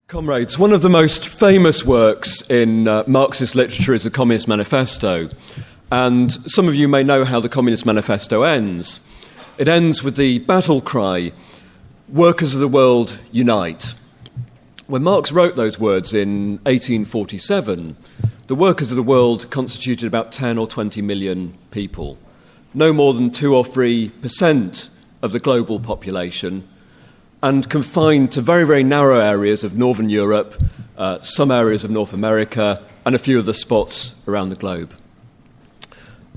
Comrades, one of the most famous works in Marxist literature is the Communist Manifesto, and some of you may know how the Communist Manifesto ends. It ends with the battle cry, "Workers of the world, unite." When Marx wrote those words in 1847, the workers of the world constituted about 10 or 20 million people, no more than 2 or 3% of the global population, and confined to very, very narrow areas of Northern Europe, some areas of North America, and a few other spots around the globe.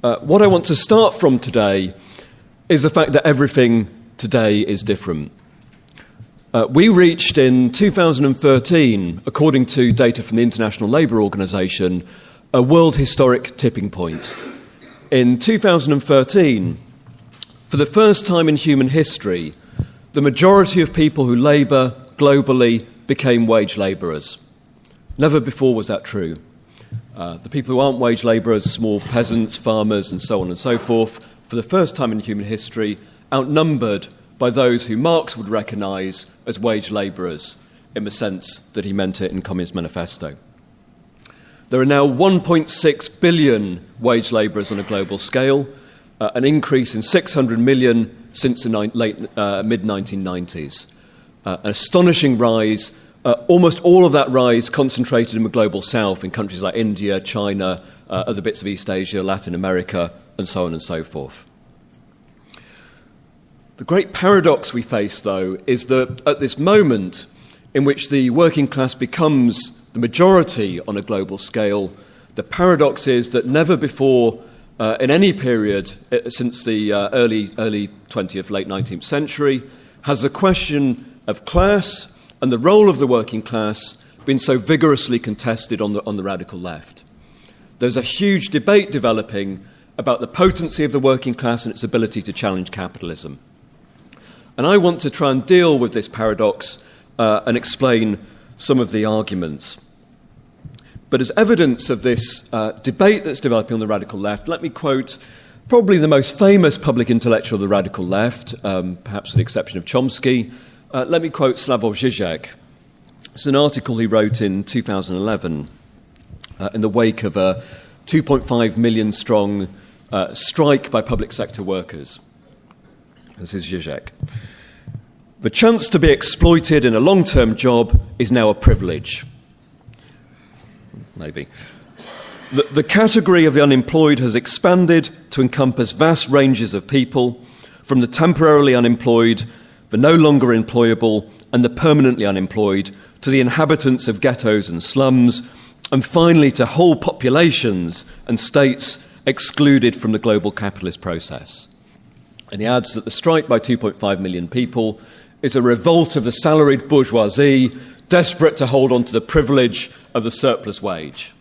What I want to start from today is the fact that everything today is different. We reached in 2013, according to data from the International Labour Organization, a world historic tipping point. In 2013, for the first time in human history, the majority of people who labour globally became wage labourers. Never before was that true. The people who aren't wage labourers, small peasants, farmers, and so on and so forth, for the first time in human history, outnumbered by those who Marx would recognise as wage labourers, in the sense that he meant it in Communist Manifesto. There are now 1.6 billion wage labourers on a global scale, an increase in 600 million since the mid-1990s. An astonishing rise, almost all of that rise concentrated in the global south, in countries like India, China, other bits of East Asia, Latin America, and so on and so forth. The great paradox we face, though, is that at this moment in which the working class becomes the majority on a global scale, the paradox is that never before in any period since the early 20th, late 19th century, has the question of class and the role of the working class been so vigorously contested on the radical left. There's a huge debate developing about the potency of the working class and its ability to challenge capitalism. And I want to try and deal with this paradox and explain some of the arguments. But as evidence of this debate that's developing on the radical left, let me quote probably the most famous public intellectual of the radical left, perhaps with the exception of Chomsky. Let me quote Slavoj Žižek. It's an article he wrote in 2011 in the wake of a 2.5 million strong strike by public sector workers. This is Žižek. "The chance to be exploited in a long-term job is now a privilege." Maybe. The category of the unemployed has expanded to encompass vast ranges of people, from the temporarily unemployed, the no longer employable, and the permanently unemployed, to the inhabitants of ghettos and slums, and finally to whole populations and states excluded from the global capitalist process. And he adds that the strike by 2.5 million people is a revolt of the salaried bourgeoisie, desperate to hold on to the privilege of the surplus wage.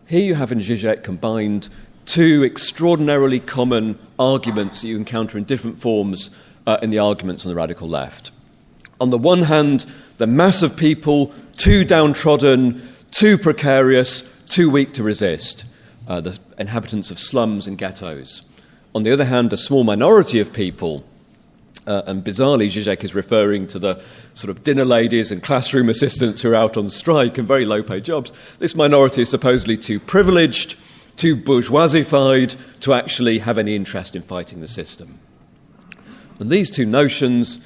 Here you have in Žižek combined two extraordinarily common arguments that you encounter in different forms in the arguments on the radical left. On the one hand, the mass of people too downtrodden, too precarious, too weak to resist, the inhabitants of slums and ghettos. On the other hand, a small minority of people, and bizarrely, Žižek is referring to the sort of dinner ladies and classroom assistants who are out on strike and very low-paid jobs. This minority is supposedly too privileged, too bourgeoisified to actually have any interest in fighting the system. And these two notions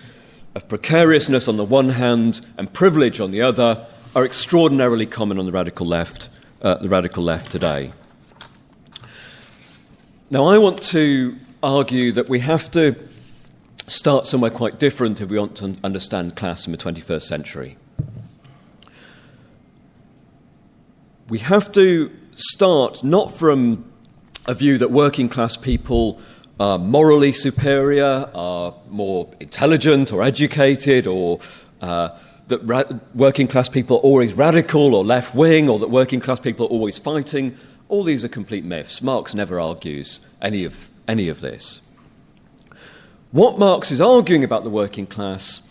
of precariousness on the one hand and privilege on the other are extraordinarily common on the radical left today. Now, I want to argue that we have to start somewhere quite different if we want to understand class in the 21st century. We have to start not from a view that working class people are morally superior, are more intelligent or educated, or that working class people are always radical or left-wing, or that working class people are always fighting. All these are complete myths. Marx never argues any of this. What Marx is arguing about the working class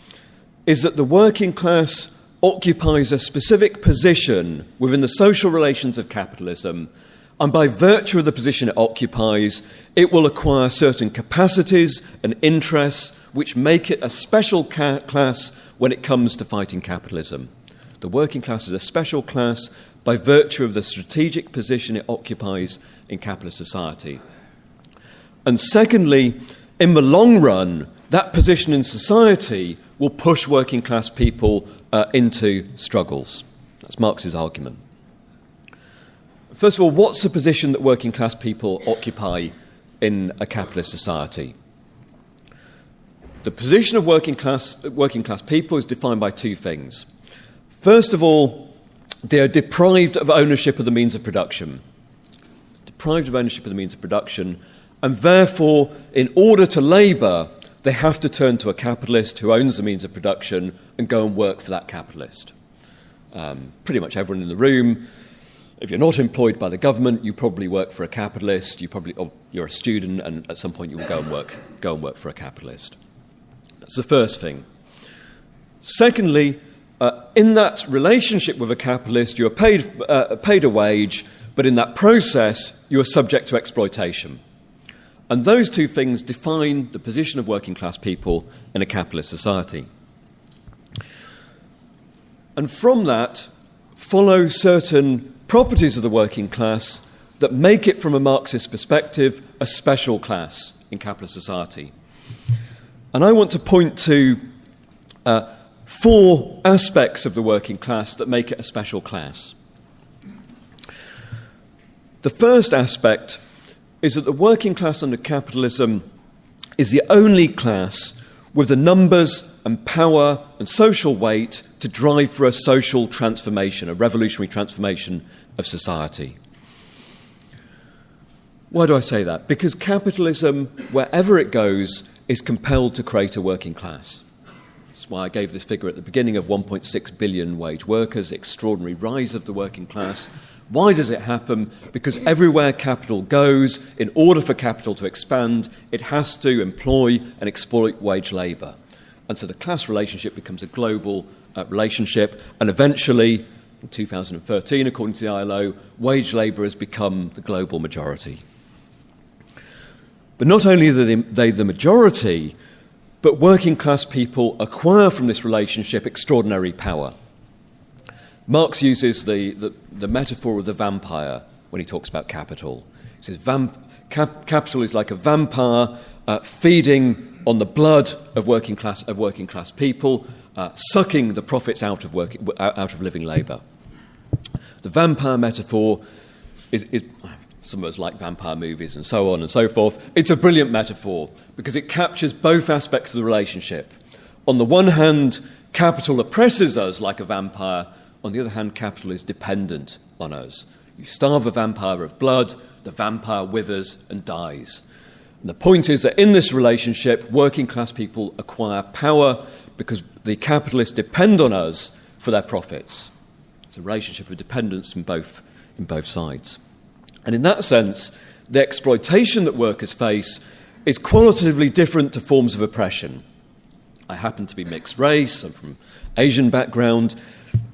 is that the working class occupies a specific position within the social relations of capitalism, and by virtue of the position it occupies, it will acquire certain capacities and interests which make it a special class when it comes to fighting capitalism. The working class is a special class by virtue of the strategic position it occupies in capitalist society. And secondly, in the long run, that position in society will push working class people into struggles. That's Marx's argument. First of all, what's the position that working class people occupy in a capitalist society? The position of working class people is defined by two things. First of all, they are deprived of ownership of the means of production. Deprived of ownership of the means of production, and therefore, in order to labour, they have to turn to a capitalist who owns the means of production and go and work for that capitalist. Pretty much everyone in the room, if you're not employed by the government, you probably work for a capitalist. You're a student, and at some point you will go and work for a capitalist. That's the first thing. Secondly, in that relationship with a capitalist, you are paid a wage, but in that process, you are subject to exploitation. And those two things define the position of working class people in a capitalist society. And from that follow certain properties of the working class that make it, from a Marxist perspective, a special class in capitalist society. And I want to point to four aspects of the working class that make it a special class. The first aspect is that the working class under capitalism is the only class with the numbers and power and social weight to drive for a social transformation, a revolutionary transformation of society. Why do I say that? Because capitalism, wherever it goes, is compelled to create a working class. That's why I gave this figure at the beginning of 1.6 billion wage workers, extraordinary rise of the working class. Why does it happen? Because everywhere capital goes, in order for capital to expand, it has to employ and exploit wage labour. And so the class relationship becomes a global relationship, and eventually, in 2013, according to the ILO, wage labour has become the global majority. But not only are they the majority, but working class people acquire from this relationship extraordinary power. Marx uses the metaphor of the vampire when he talks about capital. He says capital is like a vampire feeding on the blood of working class people, sucking the profits out of living labour. The vampire metaphor is some of us like vampire movies and so on and so forth. It's a brilliant metaphor because it captures both aspects of the relationship. On the one hand, capital oppresses us like a vampire. On the other hand, capital is dependent on us. You starve a vampire of blood, the vampire withers and dies. And the point is that in this relationship, working class people acquire power because the capitalists depend on us for their profits. It's a relationship of dependence in both sides. And in that sense, the exploitation that workers face is qualitatively different to forms of oppression. I happen to be mixed race, I'm from Asian background,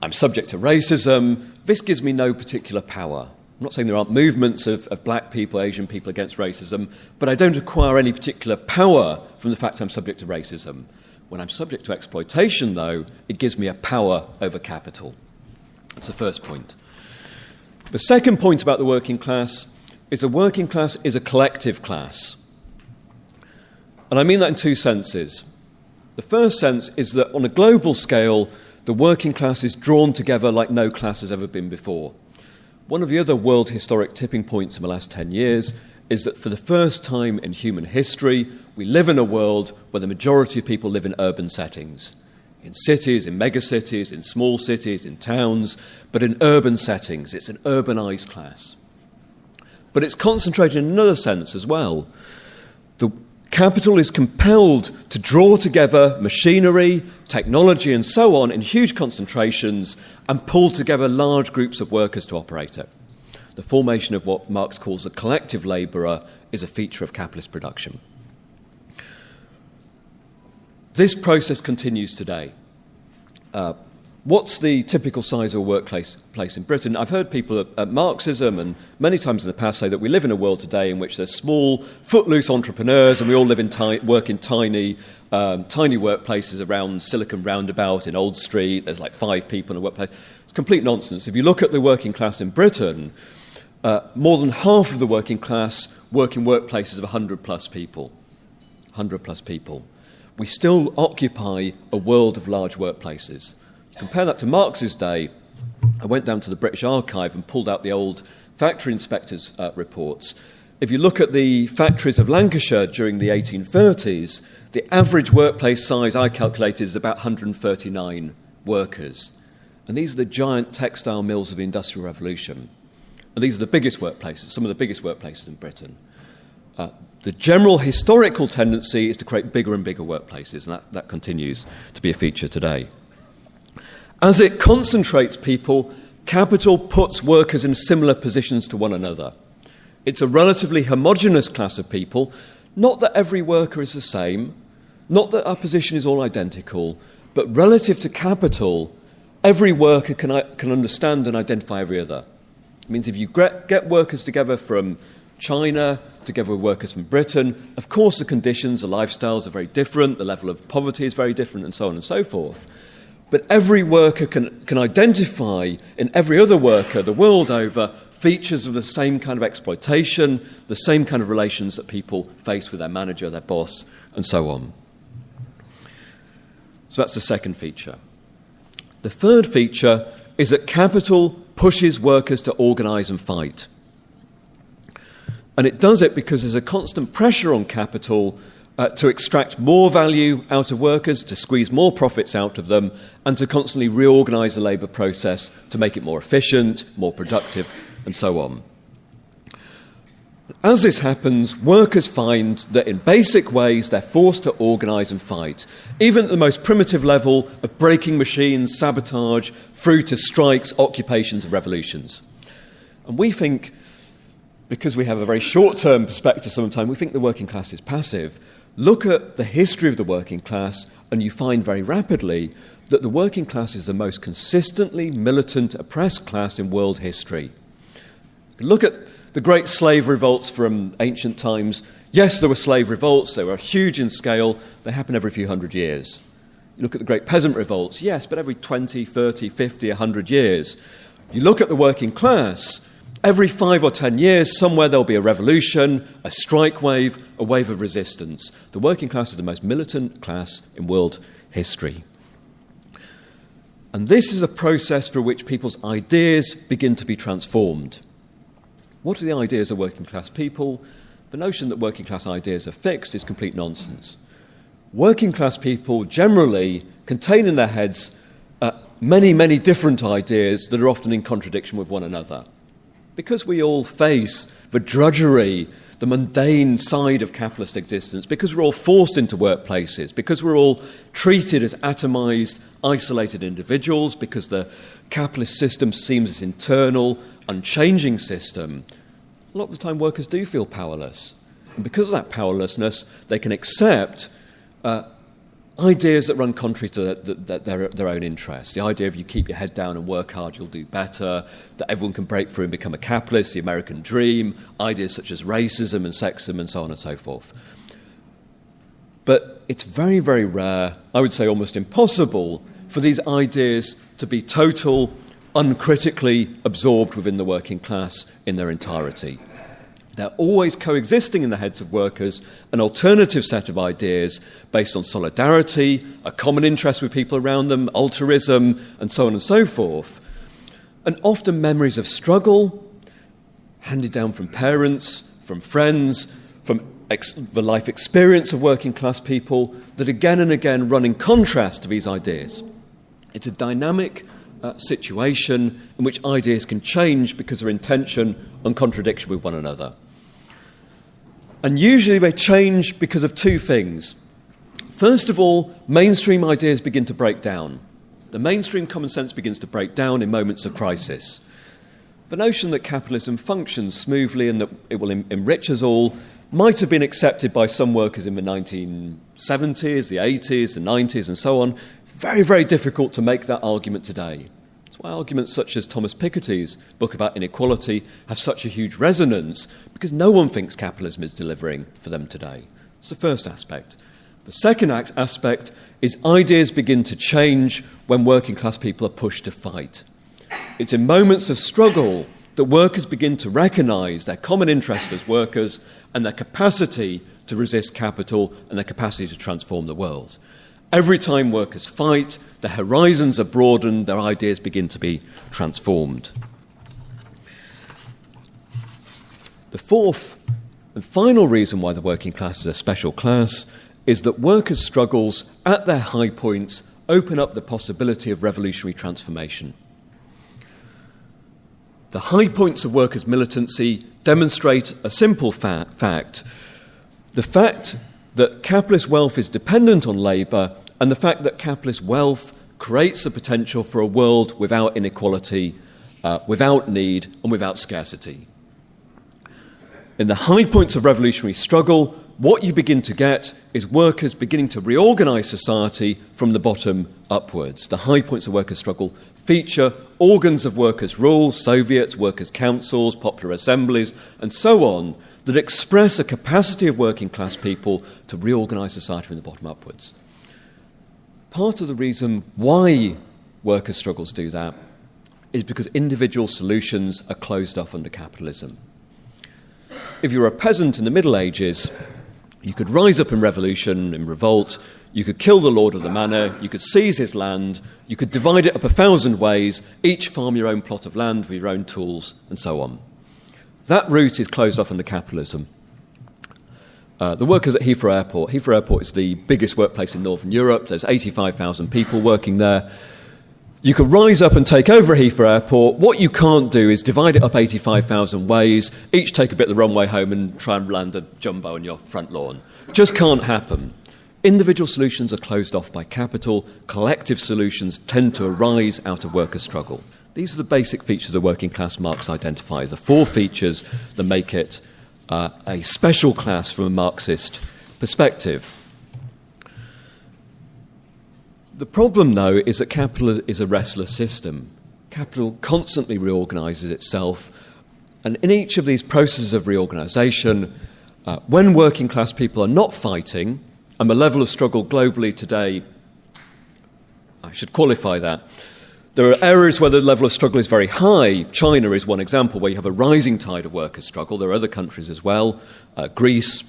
I'm subject to racism. This gives me no particular power. I'm not saying there aren't movements of black people, Asian people against racism, but I don't acquire any particular power from the fact I'm subject to racism. When I'm subject to exploitation, though, it gives me a power over capital. That's the first point. The second point about the working class is the working class is a collective class. And I mean that in two senses. The first sense is that on a global scale, the working class is drawn together like no class has ever been before. One of the other world historic tipping points in the last 10 years is that for the first time in human history, we live in a world where the majority of people live in urban settings. In cities, in megacities, in small cities, in towns, but in urban settings. It's an urbanised class. But it's concentrated in another sense as well. The capital is compelled to draw together machinery, technology and so on in huge concentrations and pull together large groups of workers to operate it. The formation of what Marx calls a collective labourer is a feature of capitalist production. This process continues today. What's the typical size of a workplace in Britain? I've heard people at Marxism and many times in the past say that we live in a world today in which there's small, footloose entrepreneurs and we all work in tiny workplaces around Silicon Roundabout in Old Street. There's like 5 people in a workplace. It's complete nonsense. If you look at the working class in Britain, more than half of the working class work in workplaces of 100 plus people. 100 plus people. We still occupy a world of large workplaces. Compare that to Marx's day. I went down to the British Archive and pulled out the old factory inspectors' reports. If you look at the factories of Lancashire during the 1830s, the average workplace size I calculated is about 139 workers. And these are the giant textile mills of the Industrial Revolution. And these are the biggest workplaces, some of the biggest workplaces in Britain. The general historical tendency is to create bigger and bigger workplaces, and that continues to be a feature today. As it concentrates people, capital puts workers in similar positions to one another. It's a relatively homogeneous class of people, not that every worker is the same, not that our position is all identical, but relative to capital, every worker can understand and identify every other. It means if you get workers together from China, together with workers from Britain, of course the conditions, the lifestyles are very different, the level of poverty is very different, and so on and so forth. But every worker can identify in every other worker the world over features of the same kind of exploitation, the same kind of relations that people face with their manager, their boss, and so on. So that's the second feature. The third feature is that capital pushes workers to organise and fight. And it does it because there's a constant pressure on capital to extract more value out of workers, to squeeze more profits out of them, and to constantly reorganise the labour process to make it more efficient, more productive, and so on. As this happens, workers find that in basic ways they're forced to organise and fight, even at the most primitive level of breaking machines, sabotage, through to strikes, occupations, and revolutions. And we think, because we have a very short-term perspective sometimes, we think the working class is passive. Look at the history of the working class, and you find very rapidly that the working class is the most consistently militant, oppressed class in world history. Look at the great slave revolts from ancient times. Yes, there were slave revolts. They were huge in scale. They happen every few hundred years. You look at the great peasant revolts. Yes, but every 20, 30, 50, 100 years. You look at the working class. Every 5 or 10 years, somewhere there'll be a revolution, a strike wave, a wave of resistance. The working class is the most militant class in world history. And this is a process for which people's ideas begin to be transformed. What are the ideas of working class people? The notion that working class ideas are fixed is complete nonsense. Working class people generally contain in their heads many, many different ideas that are often in contradiction with one another. Because we all face the drudgery, the mundane side of capitalist existence, because we're all forced into workplaces, because we're all treated as atomised, isolated individuals, because the capitalist system seems this internal, unchanging system, a lot of the time workers do feel powerless. And because of that powerlessness, they can accept ideas that run contrary to their own interests. The idea of you keep your head down and work hard, you'll do better, that everyone can break through and become a capitalist, the American dream, ideas such as racism and sexism and so on and so forth. But it's very, very rare, I would say almost impossible, for these ideas to be total, uncritically absorbed within the working class in their entirety. They're always coexisting in the heads of workers, an alternative set of ideas based on solidarity, a common interest with people around them, altruism, and so on and so forth. And often memories of struggle, handed down from parents, from friends, from the life experience of working class people, that again and again run in contrast to these ideas. It's a dynamic situation in which ideas can change because they're in tension and contradiction with one another. And usually they change because of two things. First of all, mainstream ideas begin to break down. The mainstream common sense begins to break down in moments of crisis. The notion that capitalism functions smoothly and that it will enrich us all might have been accepted by some workers in the 1970s, the 80s, the 90s, and so on. very, very difficult to make that argument today. That's why arguments such as Thomas Piketty's book about inequality have such a huge resonance, because no one thinks capitalism is delivering for them today. That's the first aspect. The second aspect is ideas begin to change when working class people are pushed to fight. It's in moments of struggle that workers begin to recognise their common interest as workers and their capacity to resist capital and their capacity to transform the world. Every time workers fight, their horizons are broadened, their ideas begin to be transformed. The fourth and final reason why the working class is a special class is that workers' struggles at their high points open up the possibility of revolutionary transformation. The high points of workers' militancy demonstrate a simple fact. The fact that capitalist wealth is dependent on labour, and the fact that capitalist wealth creates the potential for a world without inequality, without need, and without scarcity. In the high points of revolutionary struggle, what you begin to get is workers beginning to reorganise society from the bottom upwards. The high points of workers' struggle feature organs of workers' rule, Soviets, workers' councils, popular assemblies, and so on, that express a capacity of working class people to reorganise society from the bottom upwards. Part of the reason why workers' struggles do that is because individual solutions are closed off under capitalism. If you were a peasant in the Middle Ages, you could rise up in revolution, in revolt, you could kill the lord of the manor, you could seize his land, you could divide it up 1,000 ways, each farm your own plot of land with your own tools, and so on. That route is closed off under capitalism. The workers at Heathrow Airport is the biggest workplace in Northern Europe. There's 85,000 people working there. You can rise up and take over Heathrow Airport. What you can't do is divide it up 85,000 ways, each take a bit of the runway home and try and land a jumbo on your front lawn. Just can't happen. Individual solutions are closed off by capital. Collective solutions tend to arise out of worker struggle. These are the basic features of working class Marx identifies, the four features that make it a special class from a Marxist perspective. The problem, though, is that capital is a restless system. Capital constantly reorganises itself, and in each of these processes of reorganisation, when working class people are not fighting, and the level of struggle globally today, I should qualify that, there are areas where the level of struggle is very high. China is one example where you have a rising tide of workers' struggle. There are other countries as well, Greece,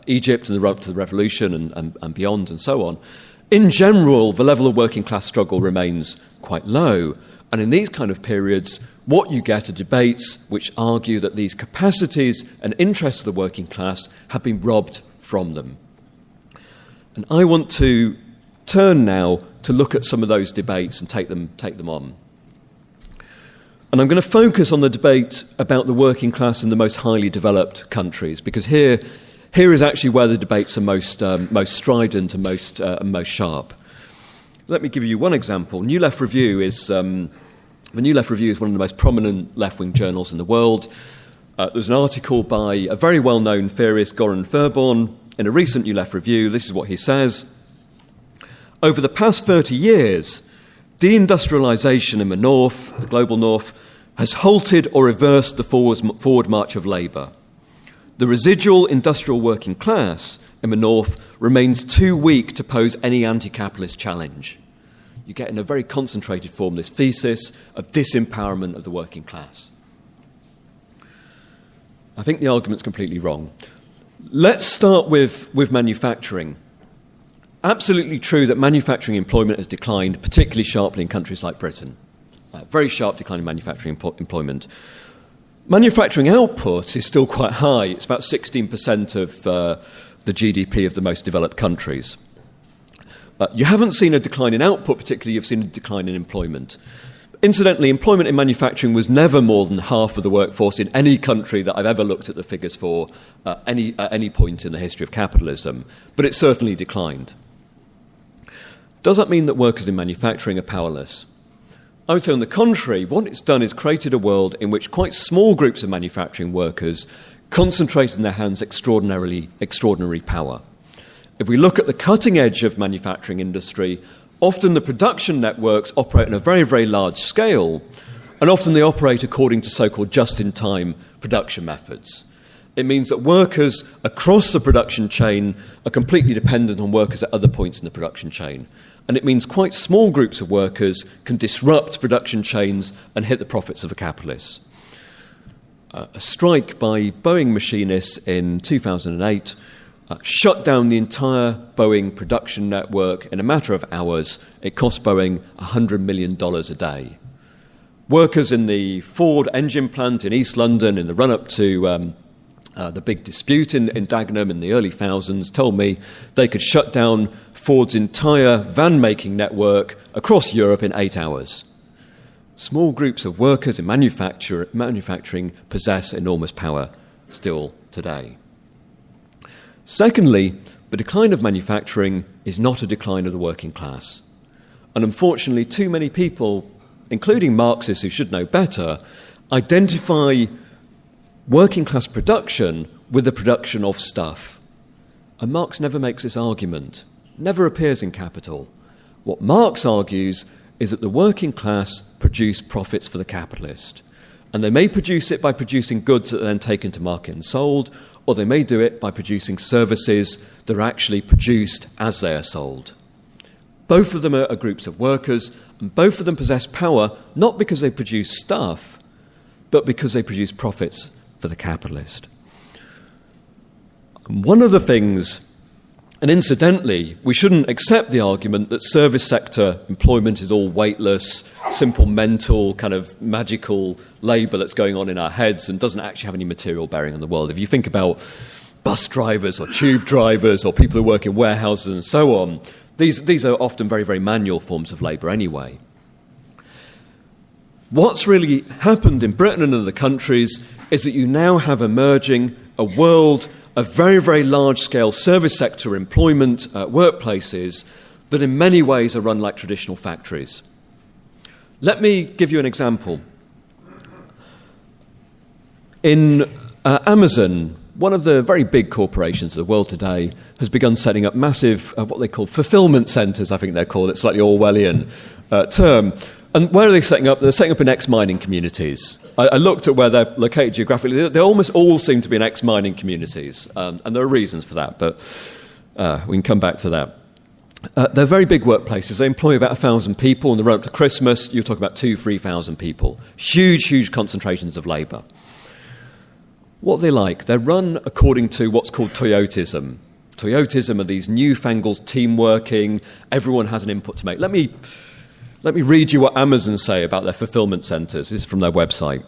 Egypt, and the road to the revolution and beyond, and so on. In general, the level of working class struggle remains quite low. And in these kind of periods, what you get are debates which argue that these capacities and interests of the working class have been robbed from them. And I want to turn now to look at some of those debates and take them on. And I'm going to focus on the debate about the working class in the most highly developed countries, because here is actually where the debates are most strident and most sharp. Let me give you one example. The New Left Review is one of the most prominent left-wing journals in the world. There's an article by a very well-known theorist, Goran Verborn, in a recent New Left Review. This is what he says. Over the past 30 years, deindustrialisation in the north, the global north, has halted or reversed the forward march of labour. The residual industrial working class in the north remains too weak to pose any anti-capitalist challenge. You get in a very concentrated form this thesis of disempowerment of the working class. I think the argument's completely wrong. Let's start with manufacturing. Absolutely true that manufacturing employment has declined, particularly sharply in countries like Britain. Very sharp decline in manufacturing employment. Manufacturing output is still quite high. It's about 16% of the GDP of the most developed countries. You haven't seen a decline in output, particularly you've seen a decline in employment. Incidentally, employment in manufacturing was never more than half of the workforce in any country that I've ever looked at the figures for at any point in the history of capitalism, but it certainly declined. Does that mean that workers in manufacturing are powerless? I would say, on the contrary, what it's done is created a world in which quite small groups of manufacturing workers concentrate in their hands extraordinary power. If we look at the cutting edge of manufacturing industry, Often the production networks operate on a very, very large scale, and often they operate according to so-called just-in-time production methods. It means that workers across the production chain are completely dependent on workers at other points in the production chain. And it means quite small groups of workers can disrupt production chains and hit the profits of the capitalists. A strike by Boeing machinists in 2008 shut down the entire Boeing production network in a matter of hours. It cost Boeing $100 million a day. Workers in the Ford engine plant in East London in the run-up to the big dispute in Dagenham in the early thousands told me they could shut down Ford's entire van-making network across Europe in 8 hours. Small groups of workers in manufacturing possess enormous power still today. Secondly, the decline of manufacturing is not a decline of the working class. And unfortunately, too many people, including Marxists who should know better, identify working class production with the production of stuff. And Marx never makes this argument, never appears in Capital. What Marx argues is that the working class produce profits for the capitalist. And they may produce it by producing goods that are then taken to market and sold, or they may do it by producing services that are actually produced as they are sold. Both of them are groups of workers, and both of them possess power not because they produce stuff, but because they produce profits for the capitalist. And one of the things, and incidentally, we shouldn't accept the argument that service sector employment is all weightless, simple mental, kind of magical labour that's going on in our heads and doesn't actually have any material bearing on the world. If you think about bus drivers or tube drivers or people who work in warehouses and so on, these are often very, very manual forms of labour anyway. What's really happened in Britain and other countries is that you now have emerging a world of very, very large-scale service sector employment workplaces that in many ways are run like traditional factories. Let me give you an example. In Amazon, one of the very big corporations of the world today has begun setting up massive, what they call fulfillment centres, I think they're called. It's slightly Orwellian term. And where are they setting up? They're setting up in ex-mining communities. I looked at where they're located geographically. They almost all seem to be in ex-mining communities. And there are reasons for that, but we can come back to that. They're very big workplaces. They employ about 1,000 people. In the run-up to Christmas, you're talking about 2,000-3,000 people. Huge, huge concentrations of labour. What are they like? They're run according to what's called Toyotism. Toyotism are these newfangled team working. Everyone has an input to make. Let me read you what Amazon say about their fulfillment centres. This is from their website.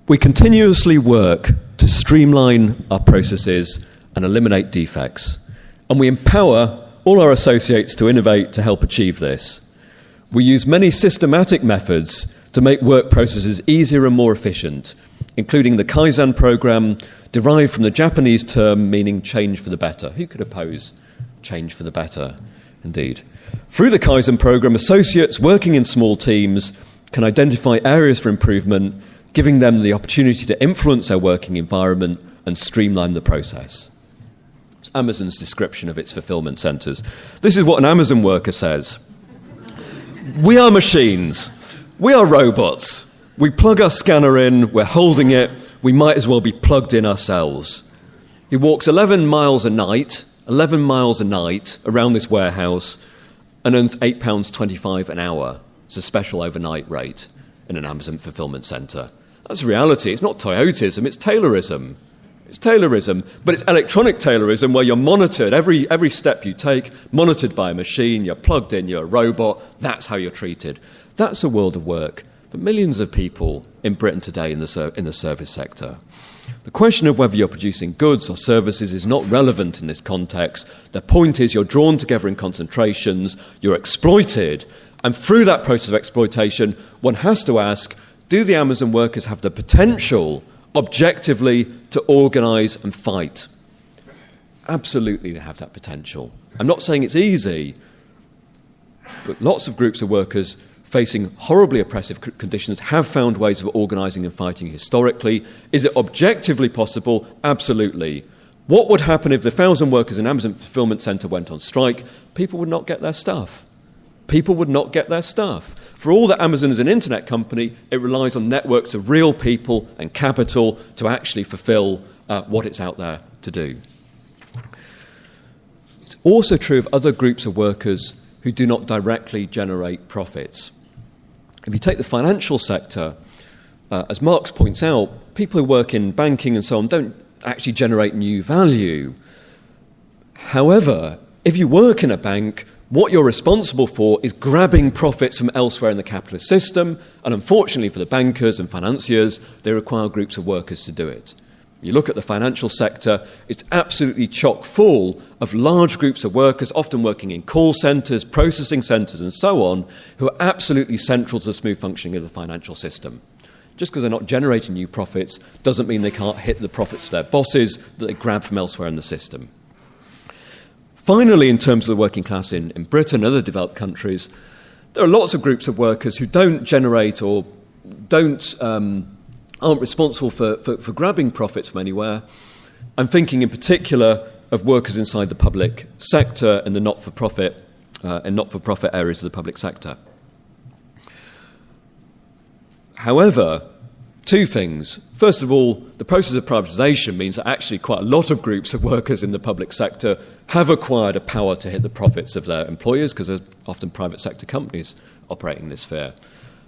We continuously work to streamline our processes and eliminate defects. And we empower all our associates to innovate to help achieve this. We use many systematic methods to make work processes easier and more efficient, including the Kaizen program, derived from the Japanese term meaning change for the better. Who could oppose change for the better? Indeed. Through the Kaizen program, associates working in small teams can identify areas for improvement, giving them the opportunity to influence their working environment and streamline the process. It's Amazon's description of its fulfillment centres. This is what an Amazon worker says. We are machines. We are robots. We plug our scanner in, we're holding it, we might as well be plugged in ourselves. He walks 11 miles a night around this warehouse and earns £8.25 an hour. It's a special overnight rate in an Amazon fulfillment centre. That's reality. It's not Toyotism, it's Taylorism. It's Taylorism, but it's electronic Taylorism where you're monitored, every step you take, monitored by a machine, you're plugged in, you're a robot, that's how you're treated. That's a world of work for millions of people in Britain today in the service sector. The question of whether you're producing goods or services is not relevant in this context. The point is you're drawn together in concentrations, you're exploited, and through that process of exploitation, one has to ask, do the Amazon workers have the potential, objectively, to organise and fight? Absolutely they have that potential. I'm not saying it's easy, but lots of groups of workers facing horribly oppressive conditions have found ways of organising and fighting historically. Is it objectively possible? Absolutely. What would happen if the 1,000 workers in Amazon Fulfillment Centre went on strike? People would not get their stuff. People would not get their stuff. For all that Amazon is an internet company, it relies on networks of real people and capital to actually fulfill what it's out there to do. It's also true of other groups of workers who do not directly generate profits. If you take the financial sector, as Marx points out, people who work in banking and so on don't actually generate new value. However, if you work in a bank, what you're responsible for is grabbing profits from elsewhere in the capitalist system, and unfortunately for the bankers and financiers, they require groups of workers to do it. You look at the financial sector, it's absolutely chock full of large groups of workers, often working in call centres, processing centres and so on, who are absolutely central to the smooth functioning of the financial system. Just because they're not generating new profits doesn't mean they can't hit the profits of their bosses that they grab from elsewhere in the system. Finally, in terms of the working class in Britain and other developed countries, there are lots of groups of workers who don't generate or aren't responsible for grabbing profits from anywhere. I'm thinking in particular of workers inside the public sector and the not-for-profit areas of the public sector. However, two things. First of all, the process of privatisation means that actually quite a lot of groups of workers in the public sector have acquired a power to hit the profits of their employers because they're often private sector companies operating in this sphere.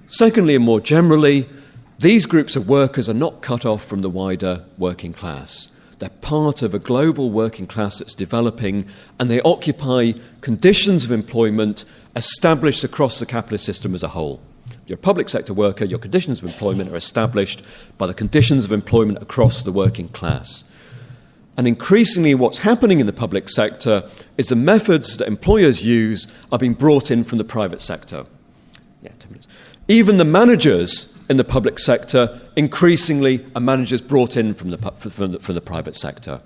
Secondly, and more generally, these groups of workers are not cut off from the wider working class. They're part of a global working class that's developing, and they occupy conditions of employment established across the capitalist system as a whole. You're a public sector worker, your conditions of employment are established by the conditions of employment across the working class. And increasingly what's happening in the public sector is the methods that employers use are being brought in from the private sector. Yeah, 10 minutes. Even the managers in the public sector increasingly are managers brought in from the private sector.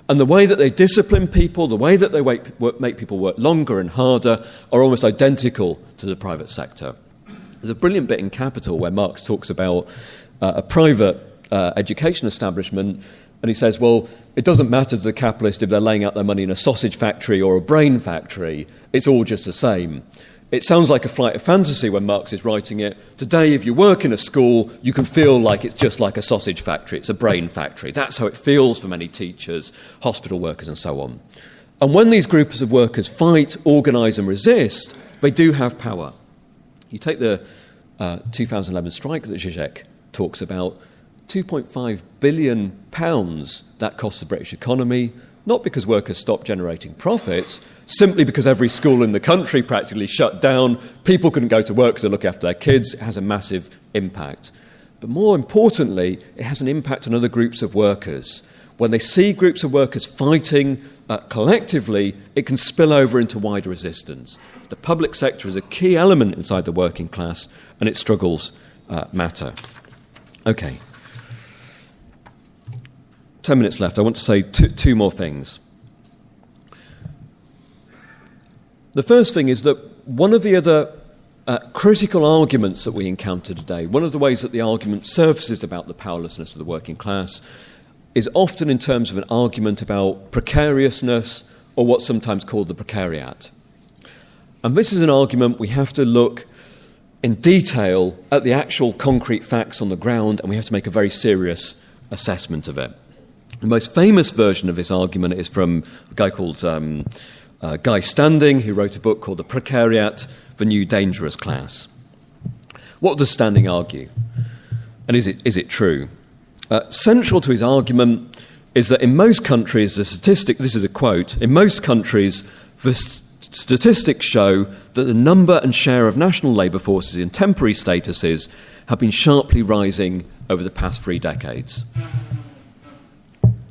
And the way that they discipline people, the way that they make people work longer and harder are almost identical to the private sector. There's a brilliant bit in Capital where Marx talks about a private education establishment, and he says, well, it doesn't matter to the capitalist if they're laying out their money in a sausage factory or a brain factory. It's all just the same. It sounds like a flight of fantasy when Marx is writing it. Today, if you work in a school, you can feel like it's just like a sausage factory. It's a brain factory. That's how it feels for many teachers, hospital workers, and so on. And when these groups of workers fight, organise, and resist, they do have power. You take the 2011 strike that Zizek talks about, £2.5 billion that costs the British economy, not because workers stopped generating profits, simply because every school in the country practically shut down, people couldn't go to work because they look after their kids. It has a massive impact. But more importantly, it has an impact on other groups of workers. When they see groups of workers fighting collectively, it can spill over into wider resistance. The public sector is a key element inside the working class, and its struggles matter. Okay. 10 minutes left. I want to say two more things. The first thing is that one of the other critical arguments that we encounter today, one of the ways that the argument surfaces about the powerlessness of the working class is often in terms of an argument about precariousness or what's sometimes called the precariat. And this is an argument we have to look in detail at the actual concrete facts on the ground, and we have to make a very serious assessment of it. The most famous version of this argument is from a guy called Guy Standing, who wrote a book called The Precariat, the New Dangerous Class. What does Standing argue? And is it true? Central to his argument is that in most countries, this is a quote, in most countries, the statistics show that the number and share of national labour forces in temporary statuses have been sharply rising over the past 3 decades.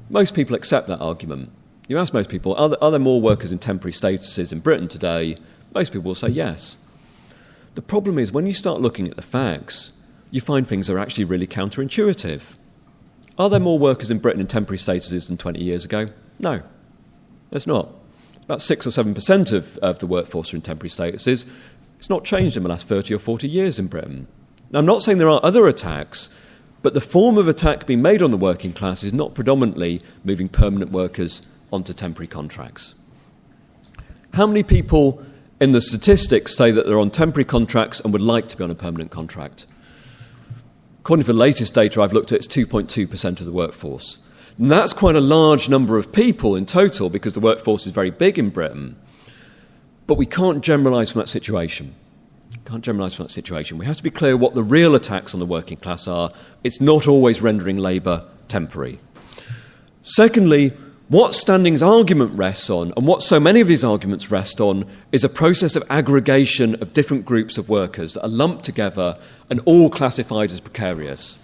Most people accept that argument. You ask most people, are there more workers in temporary statuses in Britain today? Most people will say yes. The problem is when you start looking at the facts, you find things are actually really counterintuitive. Are there more workers in Britain in temporary statuses than 20 years ago? No, there's not. About 6 or 7% of the workforce are in temporary statuses. It's not changed in the last 30 or 40 years in Britain. Now, I'm not saying there aren't other attacks, But the form of attack being made on the working class is not predominantly moving permanent workers onto temporary contracts. How many people in the statistics say that they're on temporary contracts and would like to be on a permanent contract? According to the latest data I've looked at, it's 2.2% of the workforce. And that's quite a large number of people in total because the workforce is very big in Britain. But we can't generalise from that situation. We have to be clear what the real attacks on the working class are. It's not always rendering labour temporary. Secondly, what Standing's argument rests on, and what so many of these arguments rest on, is a process of aggregation of different groups of workers that are lumped together and all classified as precarious.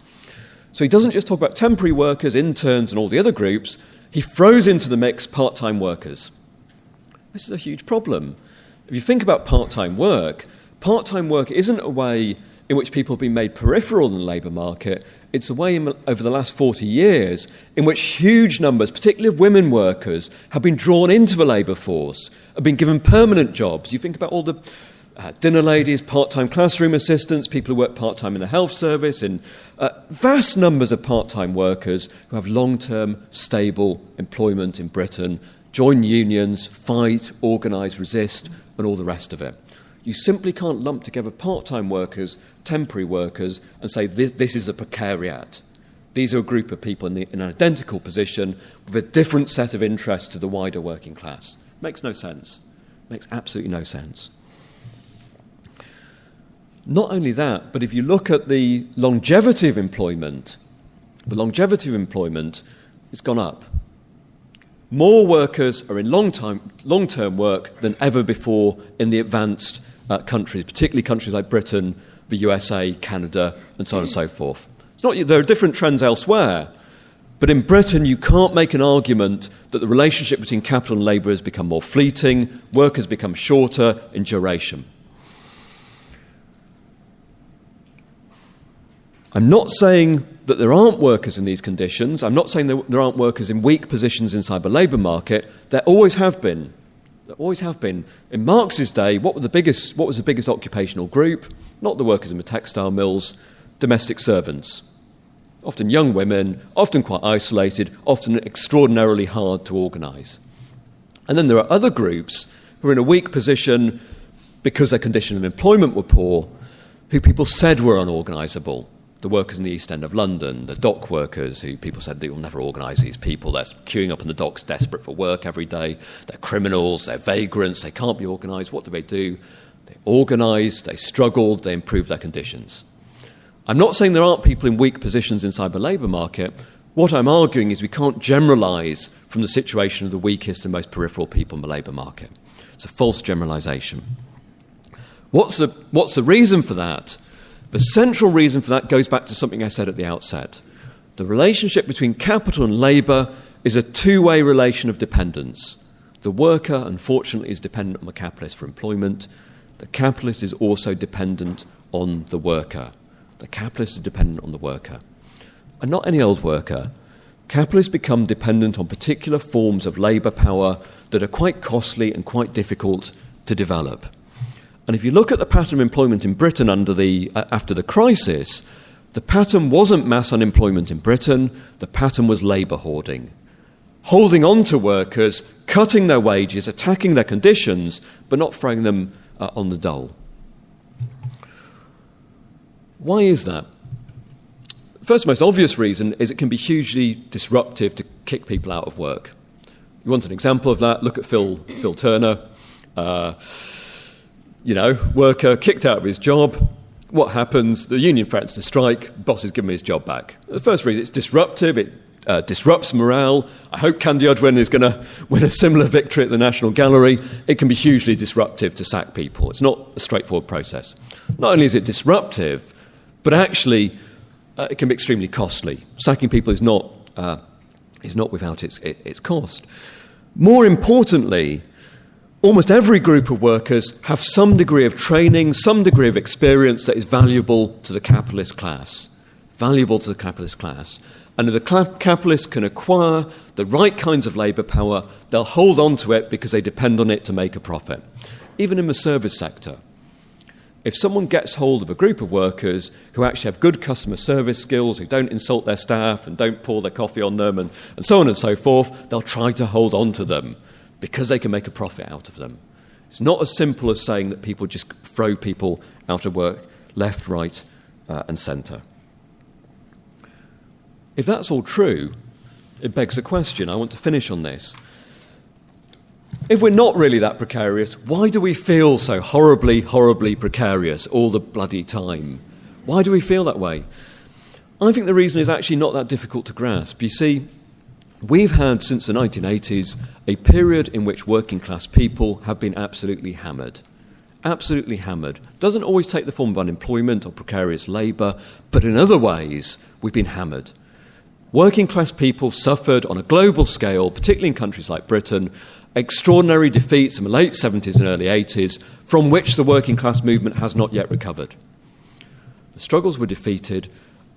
So he doesn't just talk about temporary workers, interns and all the other groups, he throws into the mix part-time workers. This is a huge problem. If you think about part-time work isn't a way in which people have been made peripheral in the labour market. It's a way over the last 40 years in which huge numbers, particularly of women workers, have been drawn into the labour force, have been given permanent jobs. You think about all the dinner ladies, part-time classroom assistants, people who work part-time in the health service, and vast numbers of part-time workers who have long-term, stable employment in Britain, join unions, fight, organise, resist, and all the rest of it. You simply can't lump together part-time workers, temporary workers, and say this is a precariat. These are a group of people in an identical position with a different set of interests to the wider working class. Makes no sense. Makes absolutely no sense. Not only that, but if you look at the longevity of employment has gone up. More workers are in long-term work than ever before in the advanced countries, particularly countries like Britain, the USA, Canada, and so on and so forth. There are different trends elsewhere, but in Britain you can't make an argument that the relationship between capital and labour has become more fleeting, work has become shorter in duration. I'm not saying that there aren't workers in these conditions. I'm not saying there aren't workers in weak positions inside the labour market. There always have been. In Marx's day, what was the biggest occupational group? Not the workers in the textile mills, domestic servants. Often young women, often quite isolated, often extraordinarily hard to organise. And then there are other groups who are in a weak position because their condition of employment were poor, who people said were unorganisable. The workers in the East End of London, the dock workers who people said they will never organise these people. They're queuing up in the docks desperate for work every day. They're criminals, they're vagrants, they can't be organised. What do? They organised, they struggled, they improved their conditions. I'm not saying there aren't people in weak positions inside the labour market. What I'm arguing is we can't generalise from the situation of the weakest and most peripheral people in the labour market. It's a false generalisation. What's the reason for that? The central reason for that goes back to something I said at the outset. The relationship between capital and labour is a two-way relation of dependence. The worker, unfortunately, is dependent on the capitalist for employment. The capitalist is also dependent on the worker. The capitalist is dependent on the worker. And not any old worker. Capitalists become dependent on particular forms of labour power that are quite costly and quite difficult to develop. And if you look at the pattern of employment in Britain after the crisis, the pattern wasn't mass unemployment in Britain, the pattern was labour hoarding. Holding on to workers, cutting their wages, attacking their conditions, but not throwing them on the dole. Why is that? The first most obvious reason is it can be hugely disruptive to kick people out of work. You want an example of that? Look at Phil Turner. Worker kicked out of his job. What happens? The union threatens to strike. Bosses give him his job back. The first reason, it's disruptive. It disrupts morale. I hope Candy Udwin is going to win a similar victory at the National Gallery. It can be hugely disruptive to sack people. It's not a straightforward process. Not only is it disruptive, but actually it can be extremely costly. Sacking people is not without its cost. More importantly, almost every group of workers have some degree of training, some degree of experience that is valuable to the capitalist class. And if the capitalists can acquire the right kinds of labour power, they'll hold on to it because they depend on it to make a profit. Even in the service sector. if someone gets hold of a group of workers who actually have good customer service skills, who don't insult their staff and don't pour their coffee on them and so on and so forth, they'll try to hold on to them because they can make a profit out of them. It's not as simple as saying that people just throw people out of work left, right, and centre. If that's all true, it begs a question. I want to finish on this. If we're not really that precarious, why do we feel so horribly, horribly precarious all the bloody time? Why do we feel that way? I think the reason is actually not that difficult to grasp. You see, we've had, since the 1980s, a period in which working class people have been absolutely hammered. Absolutely hammered. Doesn't always take the form of unemployment or precarious labour, but in other ways, we've been hammered. Working class people suffered on a global scale, particularly in countries like Britain, extraordinary defeats in the late 70s and early 80s, from which the working class movement has not yet recovered. The struggles were defeated,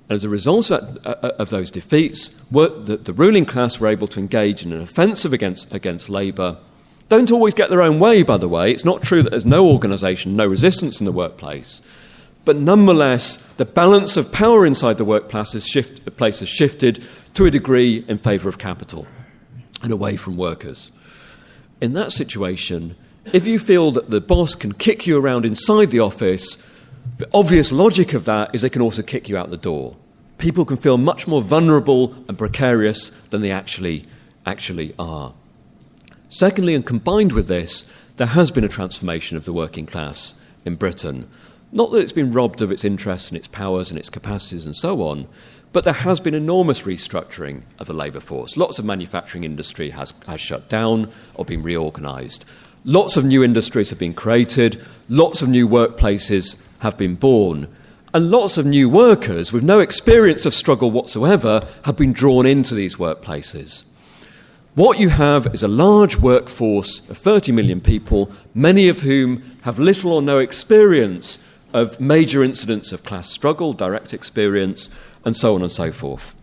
and as a result of those defeats, the ruling class were able to engage in an offensive against labour. Don't always get their own way, by the way. It's not true that there's no organisation, no resistance in the workplace. But nonetheless, the balance of power inside the workplace has shifted to a degree in favour of capital and away from workers. In that situation, if you feel that the boss can kick you around inside the office, the obvious logic of that is they can also kick you out the door. People can feel much more vulnerable and precarious than they actually are. Secondly, and combined with this, there has been a transformation of the working class in Britain. Not that it's been robbed of its interests and its powers and its capacities and so on, but there has been enormous restructuring of the labour force. Lots of manufacturing industry has shut down or been reorganised. Lots of new industries have been created. Lots of new workplaces have been born. And lots of new workers with no experience of struggle whatsoever have been drawn into these workplaces. What you have is a large workforce of 30 million people, many of whom have little or no experience of major incidents of class struggle, direct experience, and so on and so forth.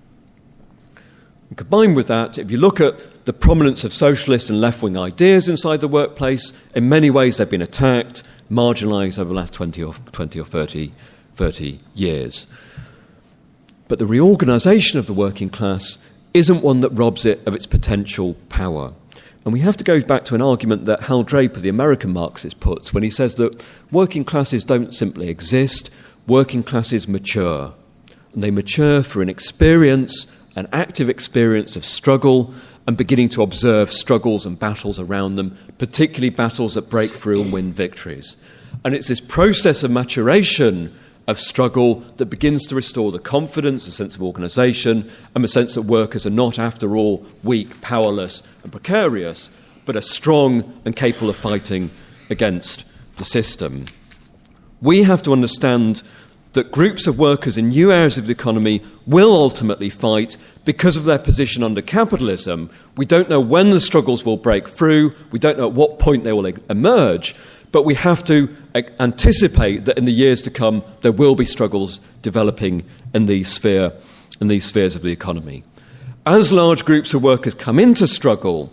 And combined with that, if you look at the prominence of socialist and left-wing ideas inside the workplace, in many ways they've been attacked, marginalised over the last 20 or 30 years. But the reorganisation of the working class isn't one that robs it of its potential power. And we have to go back to an argument that Hal Draper, the American Marxist, puts when he says that working classes don't simply exist, working classes mature. And they mature through an active experience of struggle and beginning to observe struggles and battles around them, particularly battles that break through and win victories. And it's this process of maturation of struggle that begins to restore the confidence, a sense of organisation, and the sense that workers are not, after all, weak, powerless and precarious, but are strong and capable of fighting against the system. We have to understand that groups of workers in new areas of the economy will ultimately fight because of their position under capitalism. We don't know when the struggles will break through, we don't know at what point they will emerge, but we have to anticipate that in the years to come there will be struggles developing in these spheres of the economy. As large groups of workers come into struggle,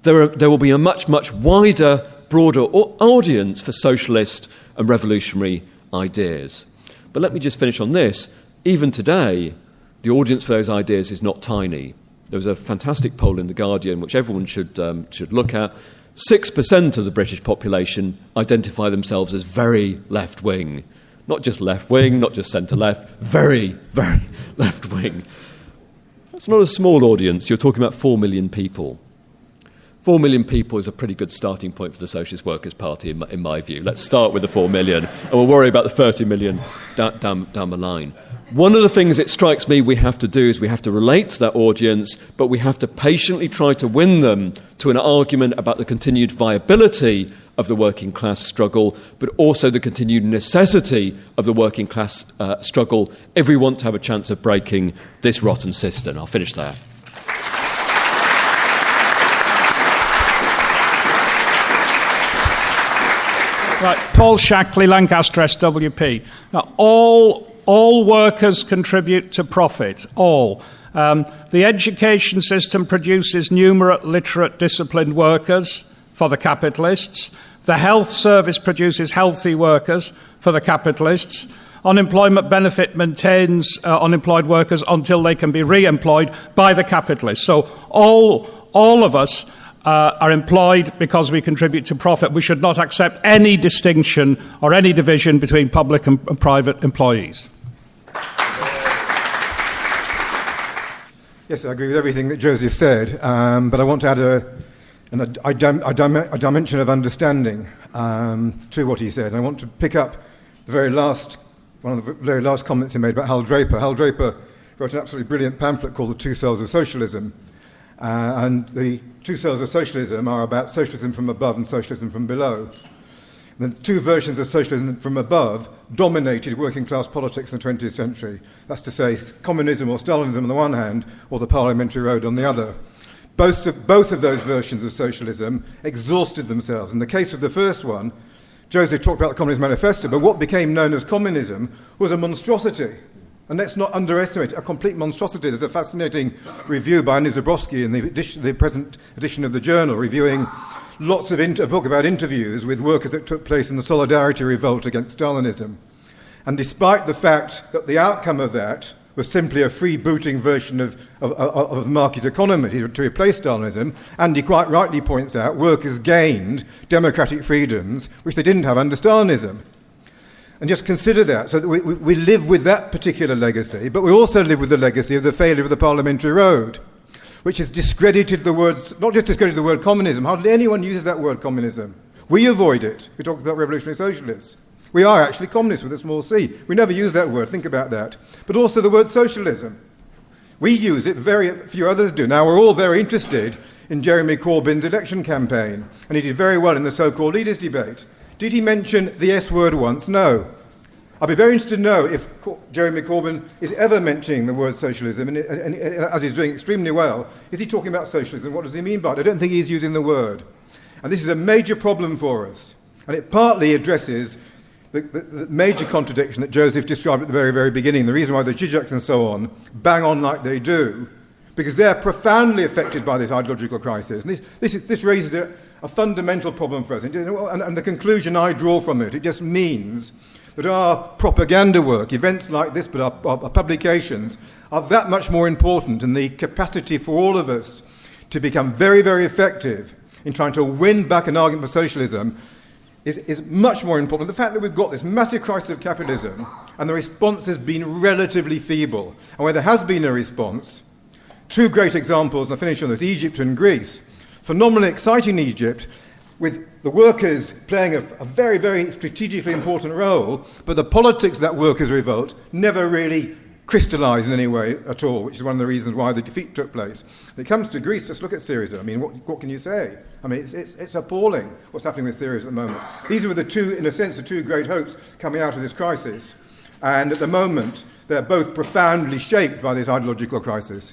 there will be a much, much wider, broader audience for socialist and revolutionary ideas. But let me just finish on this. Even today, the audience for those ideas is not tiny. There was a fantastic poll in The Guardian, which everyone should look at. 6% of the British population identify themselves as very left-wing. Not just left-wing, not just centre-left, very, very left-wing. That's not a small audience. You're talking about 4 million people. 4 million people is a pretty good starting point for the Socialist Workers' Party, in my view. Let's start with the 4 million, and we'll worry about the 30 million down the line. One of the things it strikes me we have to do is we have to relate to that audience, but we have to patiently try to win them to an argument about the continued viability of the working class struggle, but also the continued necessity of the working class struggle if we want to have a chance of breaking this rotten system. I'll finish there. Right, Paul Shackley, Lancaster SWP. Now, all workers contribute to profit, all. The education system produces numerate, literate, disciplined workers for the capitalists. The health service produces healthy workers for the capitalists. Unemployment benefit maintains unemployed workers until they can be re-employed by the capitalists. So all of us are employed because we contribute to profit. We should not accept any distinction or any division between public and private employees. Yes, I agree with everything that Joseph said, but I want to add a dimension of understanding to what he said. And I want to pick up one of the very last comments he made about Hal Draper. Hal Draper wrote an absolutely brilliant pamphlet called The Two Cells of Socialism. And the two cells of socialism are about socialism from above and socialism from below. And the two versions of socialism from above dominated working class politics in the 20th century. That's to say, communism or Stalinism on the one hand, or the parliamentary road on the other. Both of those versions of socialism exhausted themselves. In the case of the first one, Joseph talked about the Communist Manifesto, but what became known as communism was a monstrosity. And let's not underestimate it, a complete monstrosity. There's a fascinating review by Annie Zabrowski in the present edition of the Journal, reviewing a book about interviews with workers that took place in the Solidarity Revolt against Stalinism. And despite the fact that the outcome of that was simply a freebooting version of market economy to replace Stalinism, Andy quite rightly points out workers gained democratic freedoms which they didn't have under Stalinism. And just consider that. So that we live with that particular legacy, but we also live with the legacy of the failure of the parliamentary road, which has discredited the words, not just discredited the word communism, hardly anyone uses that word communism. We avoid it. We talk about revolutionary socialists. We are actually communists with a small c. We never use that word, think about that. But also the word socialism. We use it, very few others do. Now, we're all very interested in Jeremy Corbyn's election campaign, and he did very well in the so-called leaders' debate. Did he mention the S word once? No. I'd be very interested to know if Jeremy Corbyn is ever mentioning the word socialism, and as he's doing extremely well, is he talking about socialism? What does he mean by it? I don't think he's using the word. And this is a major problem for us. And it partly addresses the major contradiction that Joseph described at the very, very beginning, the reason why the Zizeks and so on bang on like they do, because they're profoundly affected by this ideological crisis. And this raises a fundamental problem for us. And the conclusion I draw from it just means that our propaganda work, events like this, but our publications, are that much more important, and the capacity for all of us to become very, very effective in trying to win back an argument for socialism is much more important. The fact that we've got this massive crisis of capitalism and the response has been relatively feeble, and where there has been a response, two great examples, and I'll finish on this, Egypt and Greece. Phenomenally exciting Egypt, with the workers playing a very, very strategically important role, but the politics of that workers' revolt never really crystallised in any way at all, which is one of the reasons why the defeat took place. When it comes to Greece, just look at Syriza. I mean, what can you say? I mean, it's appalling what's happening with Syriza at the moment. These were the two great hopes coming out of this crisis. And at the moment, they're both profoundly shaped by this ideological crisis.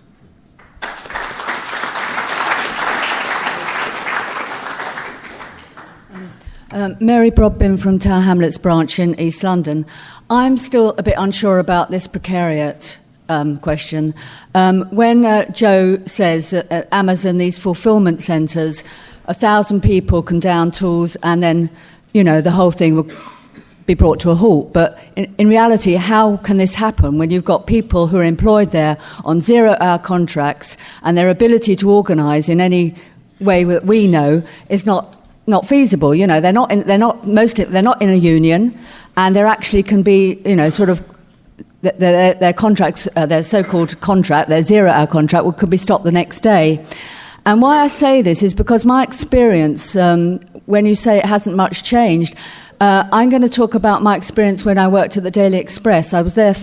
Mary Brodbin from Tower Hamlets branch in East London. I'm still a bit unsure about this precariat question. When Joe says at Amazon, these fulfillment centres, 1,000 people can down tools and then, the whole thing will be brought to a halt. But in reality, how can this happen when you've got people who are employed there on zero-hour contracts and their ability to organise in any way that we know is not feasible? They're not in a union, and there actually can be, their contracts, their so-called contract, their zero-hour contract, could be stopped the next day. And why I say this is because my experience, when you say it hasn't much changed, I'm going to talk about my experience when I worked at the Daily Express. I was there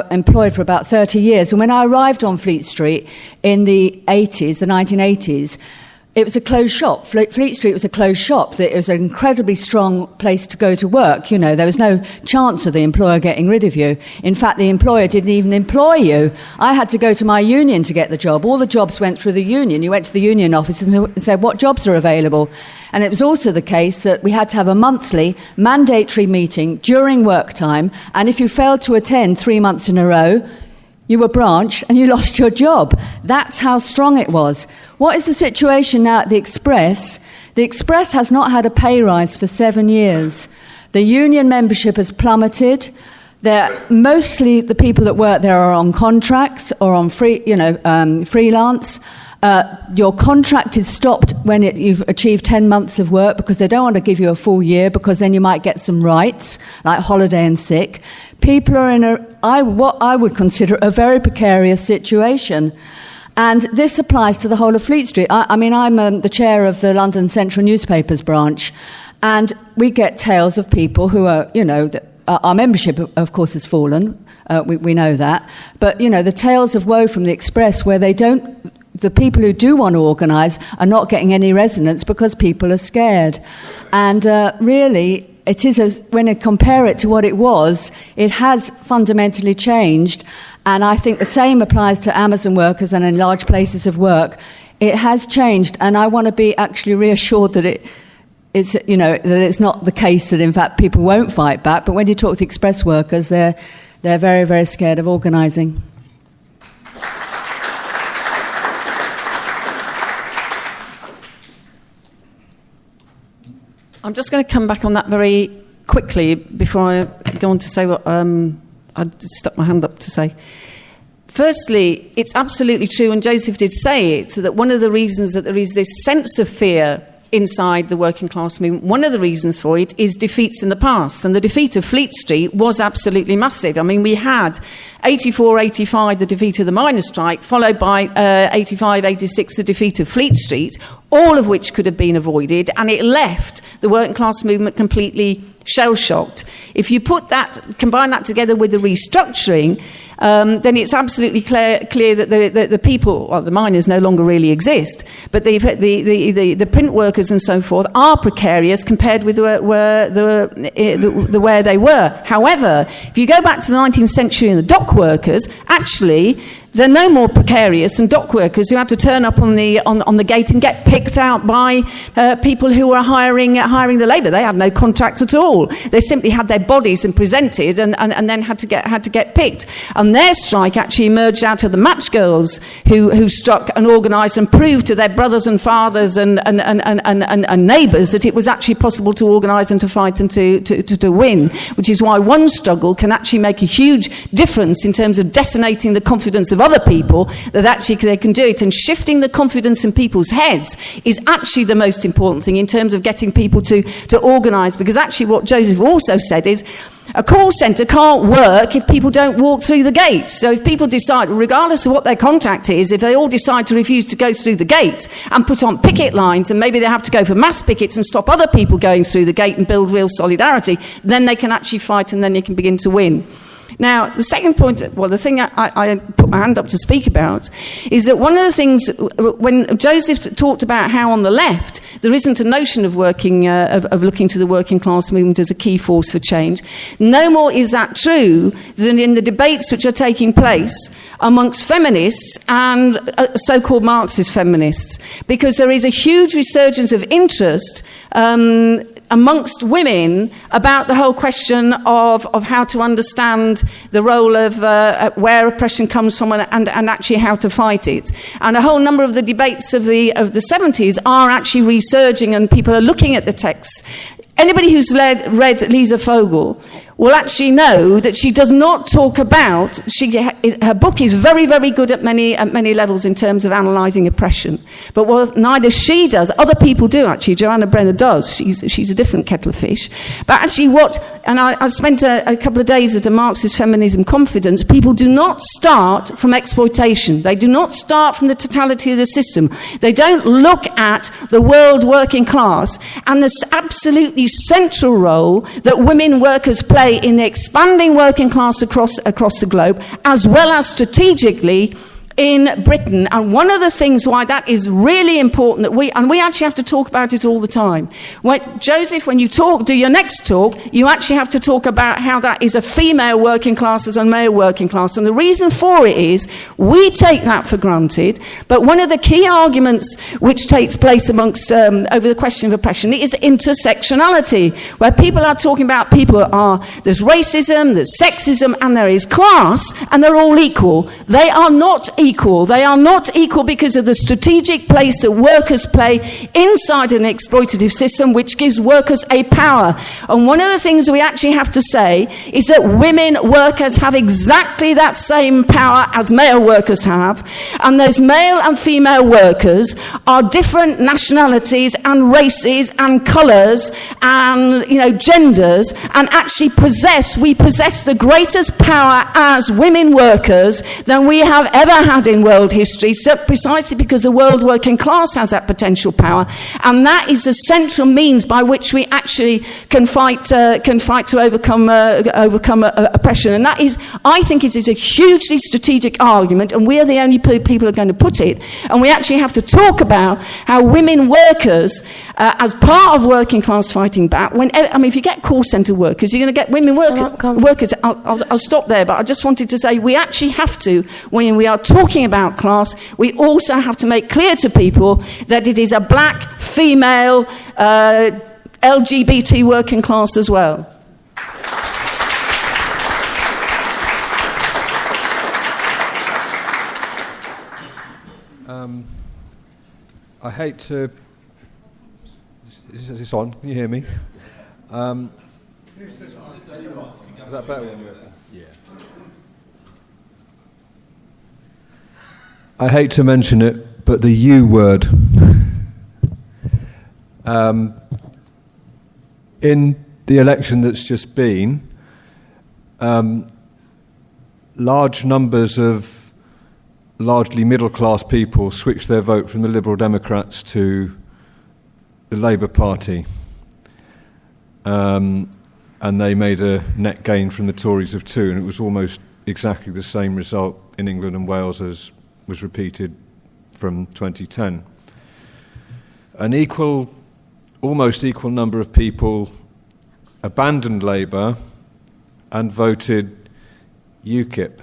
employed for about 30 years, and when I arrived on Fleet Street in the 1980s, it was a closed shop. Fleet Street was a closed shop. It was an incredibly strong place to go to work. There was no chance of the employer getting rid of you. In fact, the employer didn't even employ you. I had to go to my union to get the job. All the jobs went through the union. You went to the union office and said, what jobs are available? And it was also the case that we had to have a monthly mandatory meeting during work time. And if you failed to attend 3 months in a row, you were branch and you lost your job. That's how strong it was. What is the situation now at the Express? The Express has not had a pay rise for 7 years. The union membership has plummeted. Mostly the people that work there are on contracts or on freelance. Your contract is stopped when you've achieved 10 months of work because they don't want to give you a full year because then you might get some rights like holiday and sick. People are in what I would consider a very precarious situation. And this applies to the whole of Fleet Street. I'm the chair of the London Central Newspapers branch, and we get tales of people who are, our membership, of course, has fallen. We know that. But, the tales of woe from the Express where the people who do want to organise are not getting any resonance because people are scared. And really, it is, when I compare it to what it was, it has fundamentally changed. And I think the same applies to Amazon workers and in large places of work. It has changed, and I want to be actually reassured that it's not the case that in fact people won't fight back. But when you talk to express workers, they're very, very scared of organising. I'm just going to come back on that very quickly before I go on to say what I stuck my hand up to say. Firstly, it's absolutely true, and Joseph did say it, so that one of the reasons that there is this sense of fear inside the working class movement, one of the reasons for it is defeats in the past. And the defeat of Fleet Street was absolutely massive. I mean, we had 84-85, the defeat of the miners' strike, followed by 85-86, the defeat of Fleet Street, all of which could have been avoided, and it left the working class movement completely shell-shocked. If you combine that together with the restructuring, then it's absolutely clear that the people, well, the miners no longer really exist, but the print workers and so forth are precarious compared with where they were. However, if you go back to the 19th century and the dock workers, actually, they're no more precarious than dock workers who had to turn up on the gate and get picked out by people who were hiring the labour. They had no contract at all. They simply had their bodies and presented, and then had to get picked. And their strike actually emerged out of the match girls who struck and organised and proved to their brothers and fathers and neighbours that it was actually possible to organise and to fight and to win. Which is why one struggle can actually make a huge difference in terms of detonating the confidence of other people that actually they can do it, and shifting the confidence in people's heads is actually the most important thing in terms of getting people to organise, because actually what Joseph also said is a call centre can't work if people don't walk through the gates. So if people decide, regardless of what their contract is, if they all decide to refuse to go through the gate and put on picket lines, and maybe they have to go for mass pickets and stop other people going through the gate and build real solidarity, then they can actually fight, and then they can begin to win. Now, the second point, the thing I put my hand up to speak about, is that one of the things, when Joseph talked about how on the left there isn't a notion of looking to the working class movement as a key force for change, no more is that true than in the debates which are taking place amongst feminists and so-called Marxist feminists, because there is a huge resurgence of interest amongst women about the whole question of how to understand the role of where oppression comes from and actually how to fight it. And a whole number of the debates of the 70s are actually resurging, and people are looking at the texts. Anybody who's read Lisa Fogel will actually know that she does not talk about, her book is very, very good at many levels in terms of analysing oppression. But what neither she does, other people do actually, Joanna Brenner does, she's a different kettle of fish. But actually I spent a couple of days at a Marxist Feminism conference, people do not start from exploitation. They do not start from the totality of the system. They don't look at the world working class and the absolutely central role that women workers play in the expanding working class across the globe, as well as strategically in Britain. And one of the things why that is really important that we actually have to talk about it all the time. Joseph, when you do your next talk, you actually have to talk about how that is a female working class as a male working class. And the reason for it is we take that for granted. But one of the key arguments which takes place amongst over the question of oppression is intersectionality, where people are talking about there's racism, there's sexism, and there is class, and they're all equal. They are not equal. They are not equal because of the strategic place that workers play inside an exploitative system which gives workers a power. And one of the things we actually have to say is that women workers have exactly that same power as male workers have, and those male and female workers are different nationalities and races and colours and genders, and actually we possess the greatest power as women workers than we have ever had in world history, so precisely because the world working class has that potential power, and that is the central means by which we actually can fight to overcome oppression. And that is, I think, it is a hugely strategic argument, and we are the only people who are going to put it. And we actually have to talk about how women workers, as part of working class fighting back, if you get call centre workers, you're going to get women workers. I'll stop there, but I just wanted to say we actually have to, when we are talking about class, we also have to make clear to people that it is a black, female, LGBT working class as well. I hate to... Is this on? Can you hear me? Is that better? Yeah. I hate to mention it, but the U word. In the election that's just been, large numbers of largely middle-class people switched their vote from the Liberal Democrats to the Labour Party. And they made a net gain from the Tories of 2, and it was almost exactly the same result in England and Wales as was repeated from 2010. An almost equal number of people abandoned Labour and voted UKIP.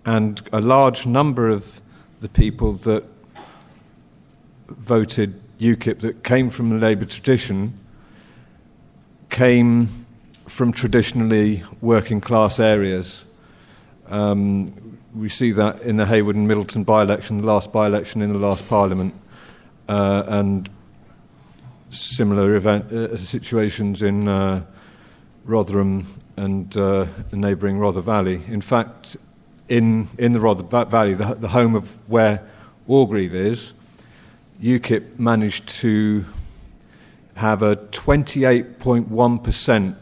And a large number of the people that voted UKIP that came from the Labour tradition came from traditionally working class areas. We see that in the Hayward and Middleton by-election, the last by-election in the last Parliament, and similar situations in Rotherham and the neighbouring Rother Valley. In fact, in the Rother Valley, the home of where Orgreave is, UKIP managed to have a 28.1%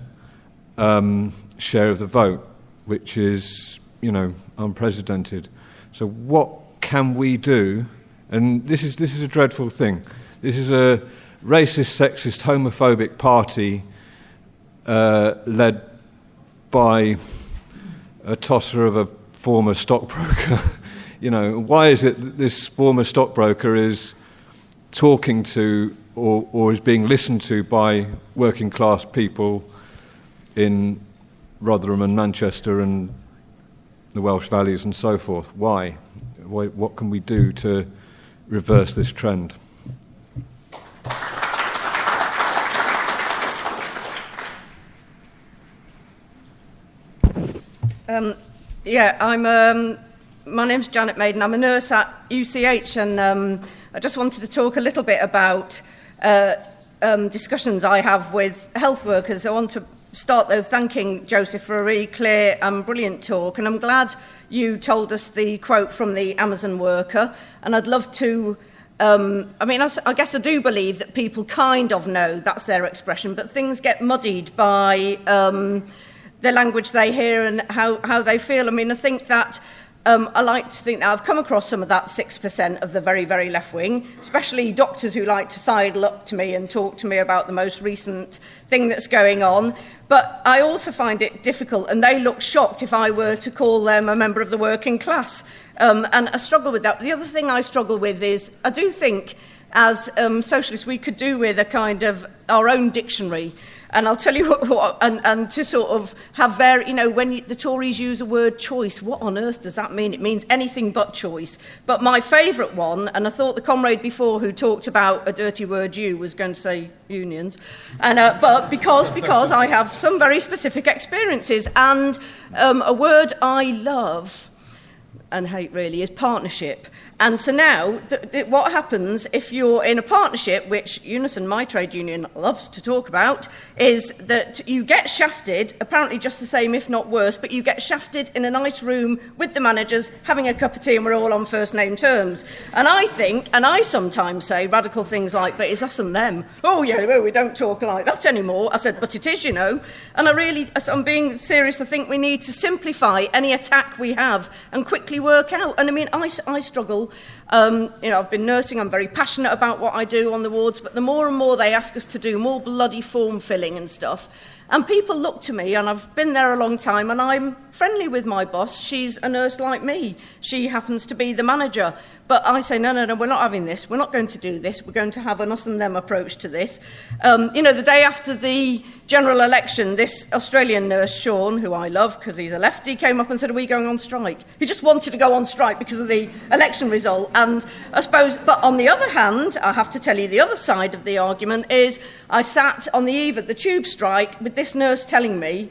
share of the vote, which is, unprecedented. So what can we do? And this is a dreadful thing. This is a racist, sexist, homophobic party led by a tosser of a former stockbroker. Why is it that this former stockbroker is talking to or is being listened to by working class people in Rotherham and Manchester and the Welsh Valleys and so forth? Why? What can we do to reverse this trend? My name's Janet Maiden. I'm a nurse at UCH, and I just wanted to talk a little bit about discussions I have with health workers. I want to start, though, thanking Joseph for a really clear and brilliant talk, and I'm glad you told us the quote from the Amazon worker, and I'd love to... I guess I do believe that people kind of know that's their expression, but things get muddied by the language they hear and how they feel. I think that I like to think that I've come across some of that 6% of the very, very left wing, especially doctors who like to sidle up to me and talk to me about the most recent thing that's going on. But I also find it difficult, and they look shocked if I were to call them a member of the working class. And I struggle with that. The other thing I struggle with is I do think as socialists we could do with a kind of our own dictionary. And I'll tell you what and to sort of have when the Tories use a word choice, what on earth does that mean? It means anything but choice. But my favourite one, and I thought the comrade before who talked about a dirty word was going to say unions, and but because I have some very specific experiences, and a word I love and hate really is partnership. And so now, what happens if you're in a partnership, which Unison, my trade union, loves to talk about, is that you get shafted, apparently just the same, if not worse, but you get shafted in a nice room with the managers, having a cup of tea, and we're all on first name terms. And I think, and I sometimes say radical things like, but it's us and them. Oh, yeah, well, we don't talk like that anymore. I said, but it is, you know. And I'm being serious, I think we need to simplify any attack we have and quickly work out. And I mean, I struggle. I've been nursing, I'm very passionate about what I do on the wards, but the more and more they ask us to do, more bloody form filling and stuff. And people look to me, and I've been there a long time, and I'm friendly with my boss. She's a nurse like me. She happens to be the manager. But I say, no, we're not having this. We're not going to do this. We're going to have an us and them approach to this. The day after the general election, this Australian nurse, Sean, who I love because he's a lefty, came up and said, are we going on strike? He just wanted to go on strike because of the election result. And I suppose, but on the other hand, I have to tell you the other side of the argument is I sat on the eve of the tube strike with this nurse telling me,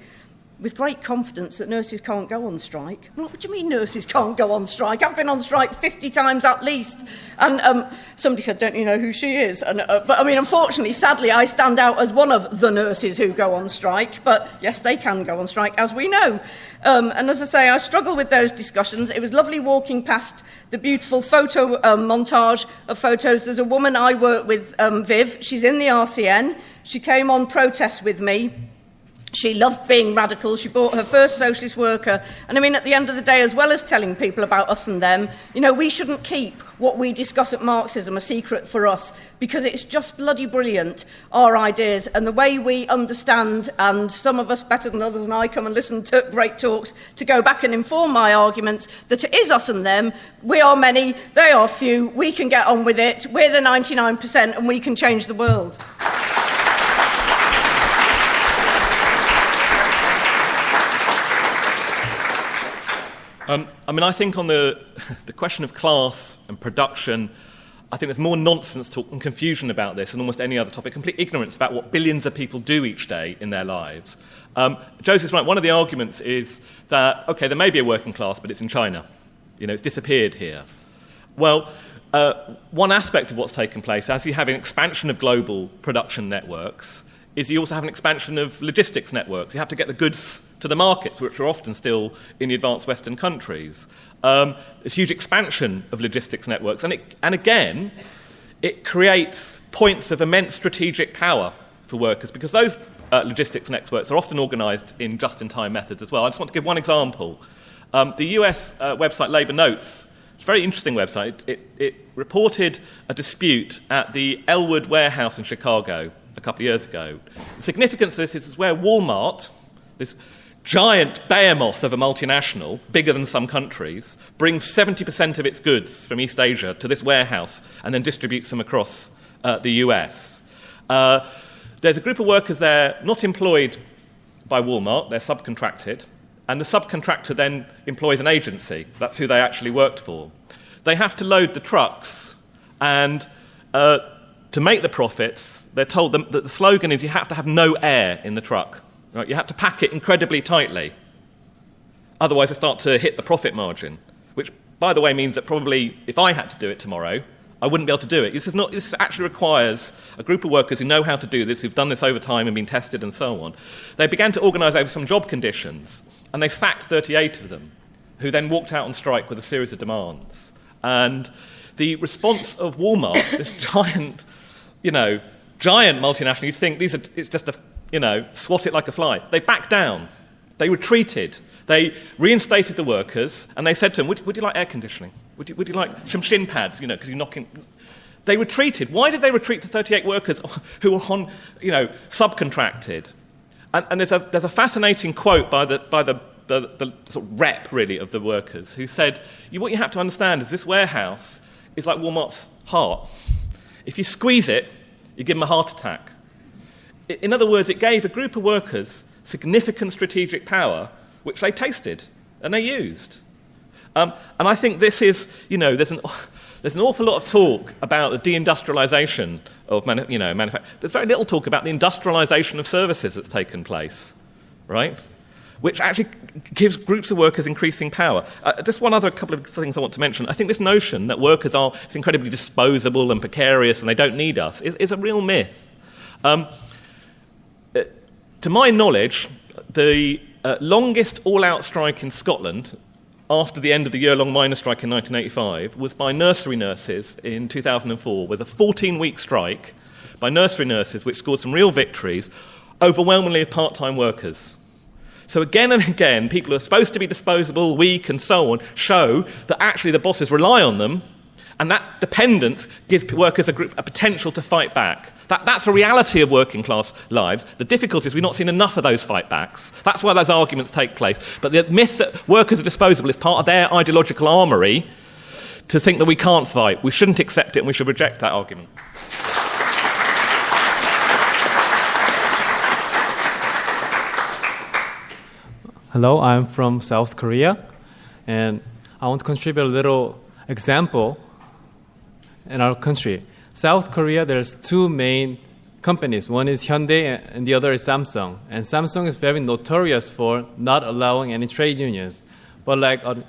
with great confidence, that nurses can't go on strike. I'm like, what do you mean nurses can't go on strike? I've been on strike 50 times at least. And somebody said, don't you know who she is? And, but I mean, unfortunately, sadly, I stand out as one of the nurses who go on strike. But yes, they can go on strike, as we know. And as I say, I struggle with those discussions. It was lovely walking past the beautiful photo montage of photos. There's a woman I work with, Viv. She's in the RCN. She came on protest with me. She loved being radical. She bought her first Socialist Worker. And I mean, at the end of the day, as well as telling people about us and them, we shouldn't keep what we discuss at Marxism a secret for us, because it's just bloody brilliant, our ideas and the way we understand, and some of us better than others, and I come and listen to great talks to go back and inform my arguments, that it is us and them. We are many, they are few, we can get on with it, we're the 99% and we can change the world. I think on the question of class and production, I think there's more nonsense talk and confusion about this than almost any other topic, complete ignorance about what billions of people do each day in their lives. Joseph's right. One of the arguments is that, OK, there may be a working class, but it's in China. It's disappeared here. Well, one aspect of what's taken place, as you have an expansion of global production networks, is you also have an expansion of logistics networks. You have to get the goods to the markets, which are often still in the advanced Western countries. There's huge expansion of logistics networks. And again, it creates points of immense strategic power for workers, because those logistics networks are often organised in just-in-time methods as well. I just want to give one example. The US website Labour Notes, it's a very interesting website. It reported a dispute at the Elwood warehouse in Chicago a couple of years ago. The significance of this is where Walmart, this giant behemoth of a multinational, bigger than some countries, brings 70% of its goods from East Asia to this warehouse and then distributes them across the US. There's a group of workers there not employed by Walmart, they're subcontracted, and the subcontractor then employs an agency. That's who they actually worked for. They have to load the trucks, and to make the profits, they're told that the slogan is you have to have no air in the truck. Right? You have to pack it incredibly tightly. Otherwise, they start to hit the profit margin, which, by the way, means that probably if I had to do it tomorrow, I wouldn't be able to do it. This actually requires a group of workers who know how to do this, who've done this over time and been tested and so on. They began to organise over some job conditions, and they sacked 38 of them, who then walked out on strike with a series of demands. And the response of Walmart, this giant multinational, you'd think it's just swat it like a fly. They backed down. They retreated. They reinstated the workers, and they said to them, would you like air conditioning? Would you like some shin pads, because you're knocking... They retreated. Why did they retreat to 38 workers who were on, subcontracted? And there's a fascinating quote by the sort of rep, really, of the workers, who said, what you have to understand is this warehouse is like Walmart's heart. If you squeeze it, you give them a heart attack. In other words, it gave a group of workers significant strategic power, which they tasted and they used. And I think this is, there's an awful lot of talk about the deindustrialisation of manufacturing. There's very little talk about the industrialisation of services that's taken place, right? Which actually gives groups of workers increasing power. Just one other couple of things I want to mention. I think this notion that workers are incredibly disposable and precarious and they don't need us is a real myth. To my knowledge, the longest all-out strike in Scotland after the end of the year-long miners' strike in 1985 was by nursery nurses in 2004, with a 14-week strike by nursery nurses which scored some real victories, overwhelmingly of part-time workers. So again and again, people who are supposed to be disposable, weak, and so on, show that actually the bosses rely on them, and that dependence gives workers a potential to fight back. That's a reality of working class lives. The difficulty is we've not seen enough of those fight backs. That's why those arguments take place. But the myth that workers are disposable is part of their ideological armoury to think that we can't fight. We shouldn't accept it and we should reject that argument. Hello, I'm from South Korea, and I want to contribute a little example in our country. South Korea, there's two main companies. One is Hyundai and the other is Samsung. And Samsung is very notorious for not allowing any trade unions. But like a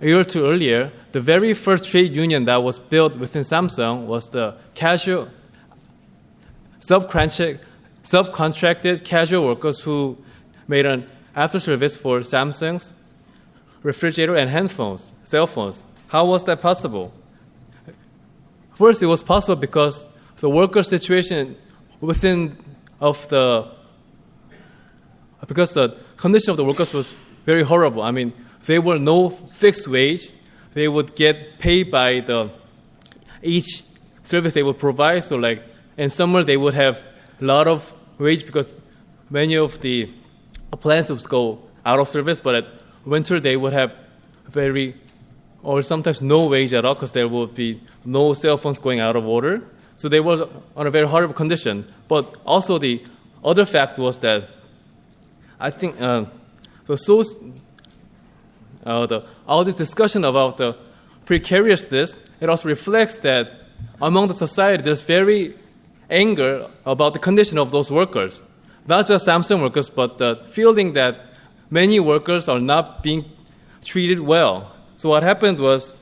year or two earlier, the very first trade union that was built within Samsung was the casual, subcontracted casual workers who made an after service for Samsung's refrigerator and handphones, cell phones. How was that possible? First, it was possible because the worker situation because the condition of the workers was very horrible. I mean, there were no fixed wage. They would get paid by each service they would provide. So like in summer, they would have a lot of wage because many of the plants would go out of service, but at winter, they would have or sometimes no wage at all because there would be no cell phones going out of order. So they were on a very horrible condition. But also the other fact was that I think all this discussion about the precariousness, it also reflects that among the society there's very anger about the condition of those workers. Not just Samsung workers, but the feeling that many workers are not being treated well. So what happened was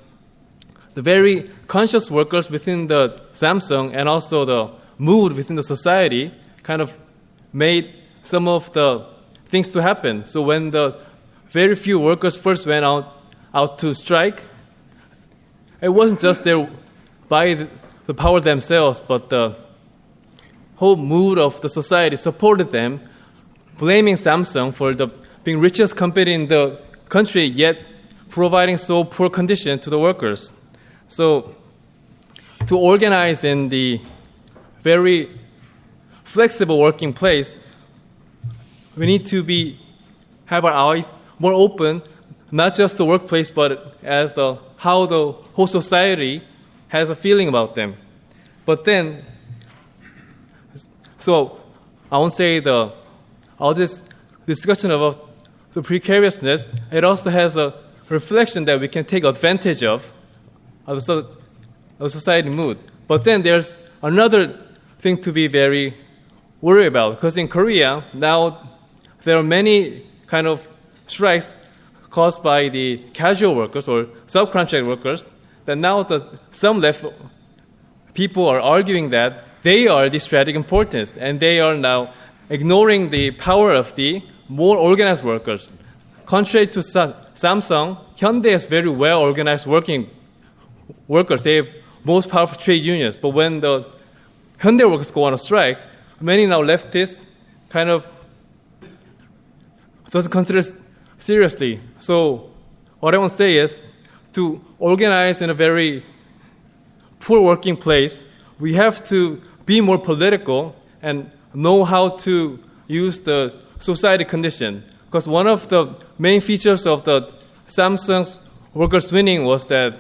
the very conscious workers within the Samsung and also the mood within the society kind of made some of the things to happen. So when the very few workers first went out to strike, it wasn't just by the power themselves, but the whole mood of the society supported them, blaming Samsung for being richest company in the country, yet providing so poor condition to the workers. So to organize in the very flexible working place, we need to have our eyes more open, not just the workplace, but as how the whole society has a feeling about them. But then, so I won't say all this discussion about the precariousness, it also has a reflection that we can take advantage of the society mood. But then there's another thing to be very worried about, because in Korea, now there are many kind of strikes caused by the casual workers or subcontract workers, that now some left people are arguing that they are the strategic importance, and they are now ignoring the power of the more organized workers. Contrary to Samsung, Hyundai has very well organized workers. They have most powerful trade unions. But when the Hyundai workers go on a strike, many now leftists kind of doesn't consider it seriously. So what I want to say is, to organize in a very poor working place, we have to be more political and know how to use the society condition. Because one of the main features of the Samsung's workers' winning was that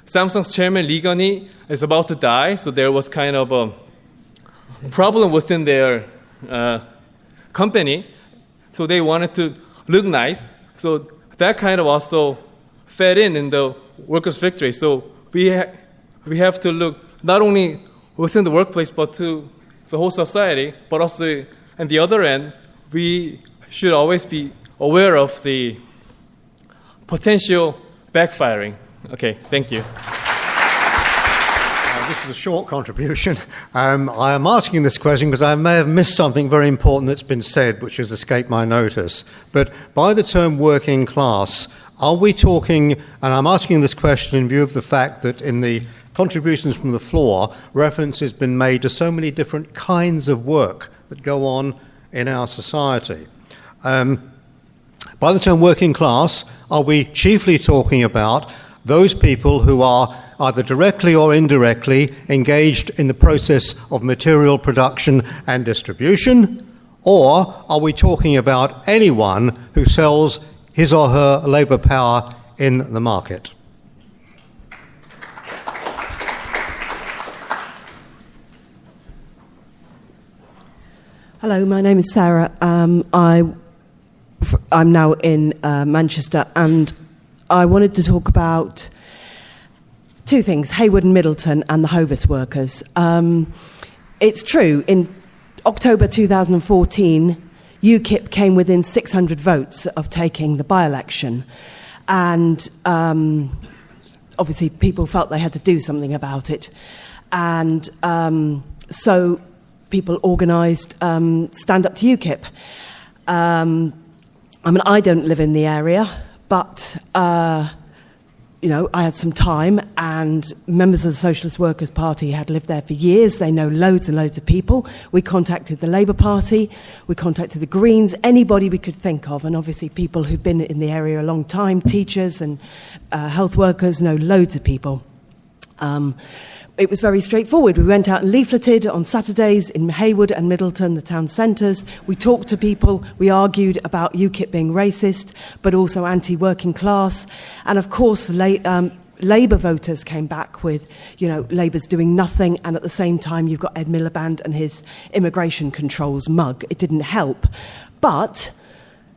Samsung's chairman Lee Gun-hee is about to die, so there was kind of a problem within their company. So they wanted to look nice. So that kind of also fed in the workers' victory. So we have to look not only within the workplace but to the whole society, but also on the other end, we should always be aware of the potential backfiring. Okay, thank you. This is a short contribution. I am asking this question because I may have missed something very important that's been said, which has escaped my notice. But by the term working class, are we talking, and I'm asking this question in view of the fact that in the contributions from the floor, reference has been made to so many different kinds of work that go on in our society. By the term working class, are we chiefly talking about those people who are either directly or indirectly engaged in the process of material production and distribution, or are we talking about anyone who sells his or her labour power in the market? Hello, my name is Sarah. I'm now in Manchester, and I wanted to talk about two things, Hayward and Middleton and the Hovis workers. It's true, in October 2014, UKIP came within 600 votes of taking the by-election, and obviously people felt they had to do something about it, and so people organised Stand Up to UKIP. I mean, I don't live in the area, but you know, I had some time, and members of the Socialist Workers' Party had lived there for years. They know loads and loads of people. We contacted the Labour Party, we contacted the Greens, anybody we could think of, and obviously people who've been in the area a long time, teachers and health workers, know loads of people. It was very straightforward. We went out and leafleted on Saturdays in Hayward and Middleton, the town centres. We talked to people. We argued about UKIP being racist, but also anti-working class. And of course, Labour voters came back with, you know, Labour's doing nothing. And at the same time, you've got Ed Miliband and his immigration controls mug. It didn't help. But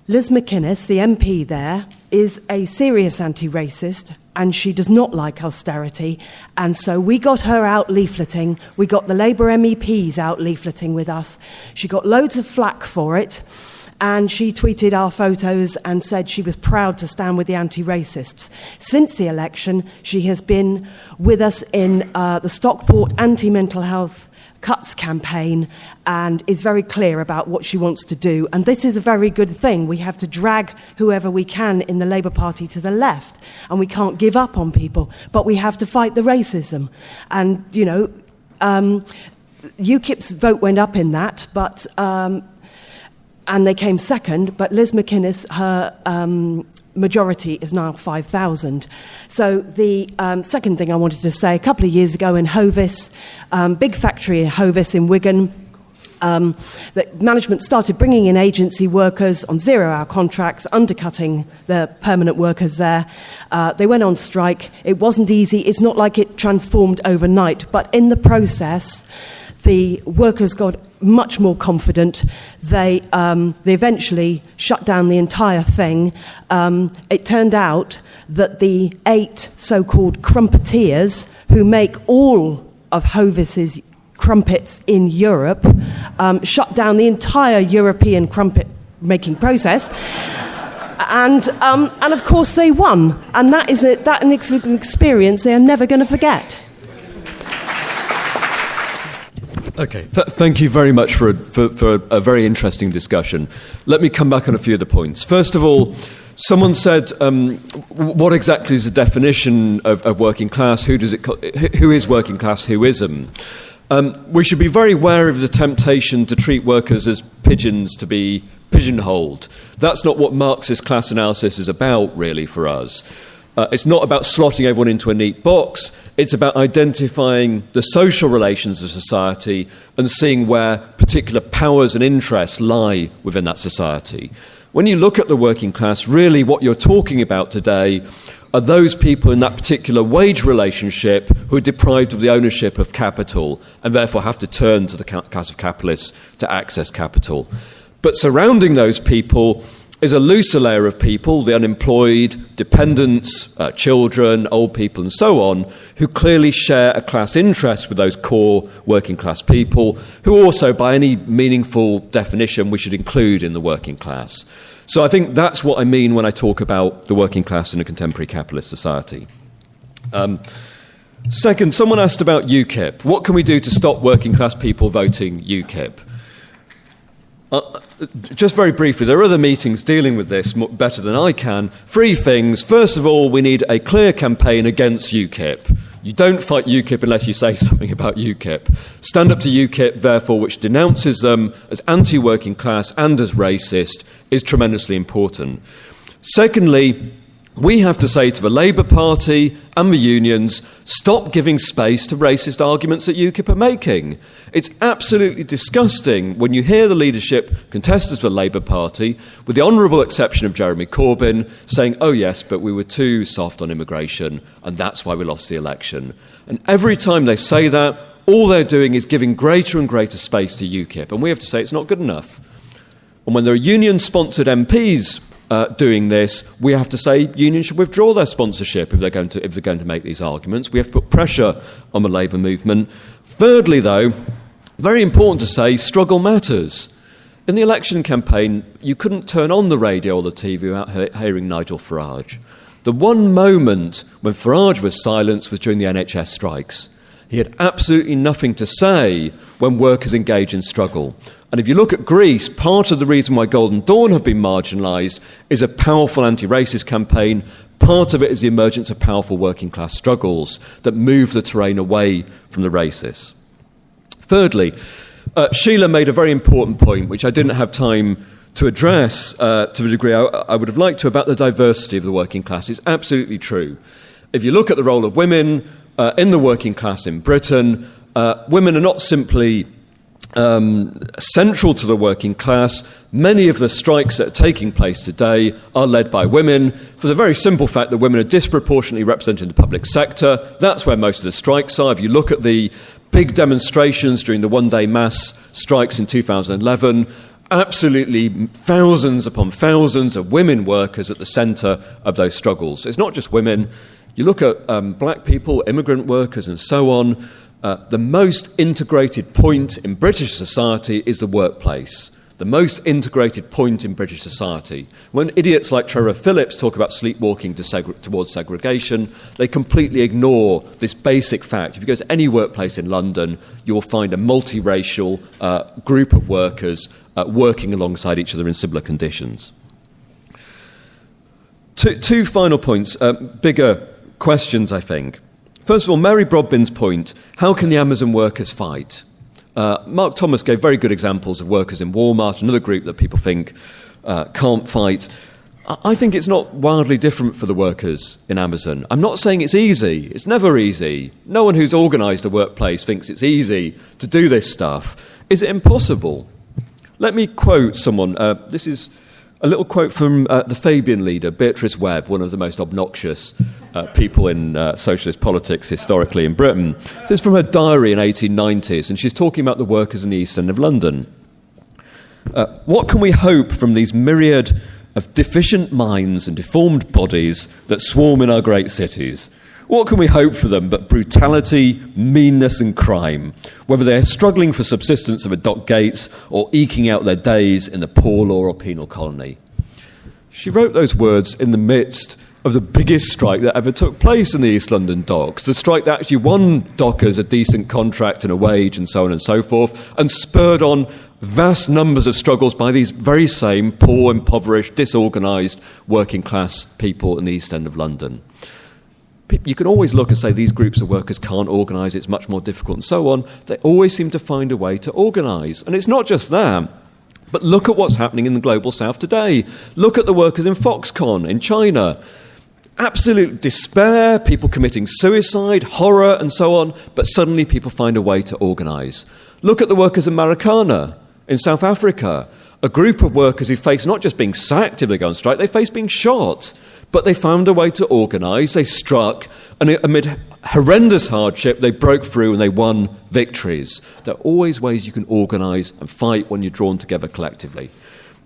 Liz McInnes, the MP there, is a serious anti-racist, and she does not like austerity. And so we got her out leafleting. We got the Labour MEPs out leafleting with us. She got loads of flack for it, and she tweeted our photos and said she was proud to stand with the anti-racists. Since the election, she has been with us in the Stockport anti-mental health cuts campaign, and is very clear about what she wants to do. And this is a very good thing. We have to drag whoever we can in the Labour Party to the left, and we can't give up on people, but we have to fight the racism. And, you know, UKIP's vote went up in that, but and they came second, but Liz McInnes, her majority is now 5,000. So the second thing I wanted to say, a couple of years ago in Hovis, big factory in Hovis in Wigan, the management started bringing in agency workers on 0-hour contracts, undercutting the permanent workers there. They went on strike. It wasn't easy. It's not like it transformed overnight, but in the process, the workers got much more confident. They eventually shut down the entire thing. It turned out that the 8 so-called crumpeters who make all of Hovis's crumpets in Europe shut down the entire European crumpet-making process. And of course they won. And that is an experience they are never going to forget. Okay, thank you very much for a very interesting discussion. Let me come back on a few of the points. First of all, someone said, what exactly is the definition of working class? Who is working class? Who isn't? We should be very wary of the temptation to treat workers as pigeons to be pigeonholed. That's not what Marxist class analysis is about, really, for us. It's not about slotting everyone into a neat box. It's about identifying the social relations of society and seeing where particular powers and interests lie within that society. When you look at the working class, really what you're talking about today are those people in that particular wage relationship who are deprived of the ownership of capital and therefore have to turn to the class of capitalists to access capital. But surrounding those people is a looser layer of people, the unemployed, dependents, children, old people and so on, who clearly share a class interest with those core working class people, who also, by any meaningful definition, we should include in the working class. So I think that's what I mean when I talk about the working class in a contemporary capitalist society. Second, someone asked about UKIP. What can we do to stop working class people voting UKIP? Just very briefly, there are other meetings dealing with this better than I can. 3 things. First of all, we need a clear campaign against UKIP. You don't fight UKIP unless you say something about UKIP. Stand up to UKIP, therefore, which denounces them as anti-working class and as racist, is tremendously important. Secondly, we have to say to the Labour Party and the unions, stop giving space to racist arguments that UKIP are making. It's absolutely disgusting when you hear the leadership contestants of the Labour Party, with the honourable exception of Jeremy Corbyn, saying, oh yes, but we were too soft on immigration and that's why we lost the election. And every time they say that, all they're doing is giving greater and greater space to UKIP. And we have to say it's not good enough. And when there are union-sponsored MPs doing this, we have to say unions should withdraw their sponsorship if they're going to make these arguments. We have to put pressure on the Labour movement. Thirdly, though, very important to say, struggle matters. In the election campaign, you couldn't turn on the radio or the TV without hearing Nigel Farage. The one moment when Farage was silenced was during the NHS strikes. He had absolutely nothing to say when workers engage in struggle. And if you look at Greece, part of the reason why Golden Dawn have been marginalised is a powerful anti-racist campaign. Part of it is the emergence of powerful working class struggles that move the terrain away from the racists. Thirdly, Sheila made a very important point, which I didn't have time to address to the degree I would have liked to, about the diversity of the working class. It's absolutely true. If you look at the role of women in the working class in Britain, women are not simply central to the working class. Many of the strikes that are taking place today are led by women, for the very simple fact that women are disproportionately represented in the public sector. That's where most of the strikes are. If you look at the big demonstrations during the one-day mass strikes in 2011, absolutely thousands upon thousands of women workers at the centre of those struggles. It's not just women. You look at black people, immigrant workers and so on. The most integrated point in British society is the workplace. The most integrated point in British society. When idiots like Trevor Phillips talk about sleepwalking towards segregation, they completely ignore this basic fact. If you go to any workplace in London, you will find a multiracial group of workers working alongside each other in similar conditions. Two final points, bigger questions, I think. First of all, Mary Brodbin's point, how can the Amazon workers fight? Mark Thomas gave very good examples of workers in Walmart, another group that people think can't fight. I think it's not wildly different for the workers in Amazon. I'm not saying it's easy. It's never easy. No one who's organised a workplace thinks it's easy to do this stuff. Is it impossible? Let me quote someone. This is a little quote from the Fabian leader, Beatrice Webb, one of the most obnoxious people in socialist politics historically in Britain. This is from her diary in 1890s, and she's talking about the workers in the East End of London. What can we hope from these myriad of deficient minds and deformed bodies that swarm in our great cities? What can we hope for them but brutality, meanness and crime, whether they're struggling for subsistence of a dock gates or eking out their days in the poor law or penal colony? She wrote those words in the midst of the biggest strike that ever took place in the East London docks, the strike that actually won dockers a decent contract and a wage and so on and so forth, and spurred on vast numbers of struggles by these very same poor, impoverished, disorganised working class people in the East End of London. You can always look and say these groups of workers can't organise, it's much more difficult and so on. They always seem to find a way to organise. And it's not just that. But look at what's happening in the global south today. Look at the workers in Foxconn in China. Absolute despair, people committing suicide, horror, and so on, but suddenly people find a way to organise. Look at the workers in Marikana in South Africa, a group of workers who face not just being sacked if they go on strike, they face being shot. But they found a way to organise, they struck, and amid horrendous hardship, they broke through and they won victories. There are always ways you can organise and fight when you're drawn together collectively.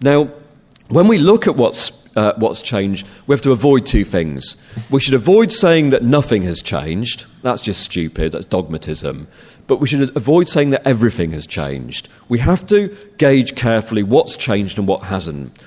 Now, when we look at what's changed, we have to avoid two things. We should avoid saying that nothing has changed. That's just stupid, that's dogmatism. But we should avoid saying that everything has changed. We have to gauge carefully what's changed and what hasn't.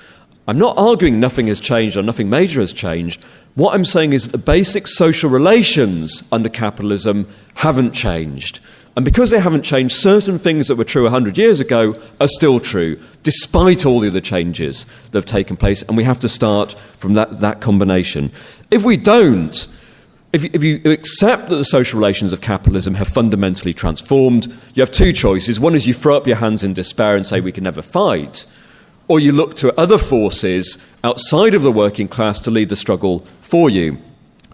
I'm not arguing nothing has changed or nothing major has changed. What I'm saying is that the basic social relations under capitalism haven't changed. And because they haven't changed, certain things that were true 100 years ago are still true, despite all the other changes that have taken place. And we have to start from that combination. If we don't, if you accept that the social relations of capitalism have fundamentally transformed, you have two choices. One is you throw up your hands in despair and say we can never fight, or you look to other forces outside of the working class to lead the struggle for you.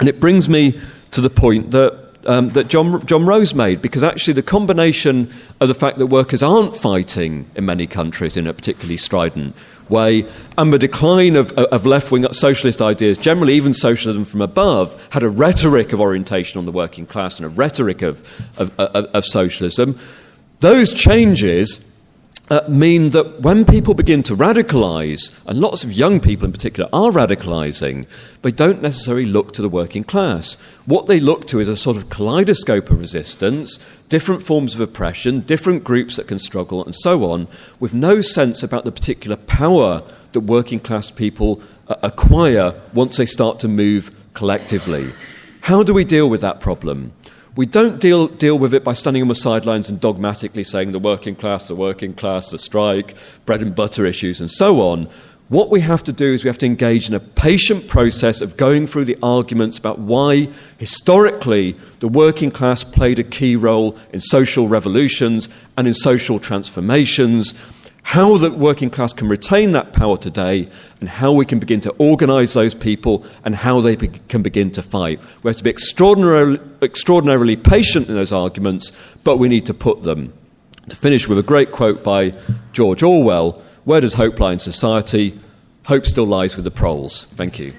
And it brings me to the point that John Rose made, because actually the combination of the fact that workers aren't fighting in many countries in a particularly strident way, and the decline of left-wing socialist ideas, generally even socialism from above, had a rhetoric of orientation on the working class and a rhetoric of socialism. Those changes mean that when people begin to radicalise, and lots of young people in particular are radicalising, they don't necessarily look to the working class. What they look to is a sort of kaleidoscope of resistance, different forms of oppression, different groups that can struggle, and so on, with no sense about the particular power that working class people acquire once they start to move collectively. How do we deal with that problem? We don't deal with it by standing on the sidelines and dogmatically saying the working class, the strike, bread and butter issues, and so on. What we have to do is we have to engage in a patient process of going through the arguments about why, historically, the working class played a key role in social revolutions and in social transformations, how the working class can retain that power today, and how we can begin to organise those people and how they can begin to fight. We have to be extraordinarily patient in those arguments, but we need to put them. To finish with a great quote by George Orwell, "Where does hope lie in society? Hope still lies with the proles." Thank you.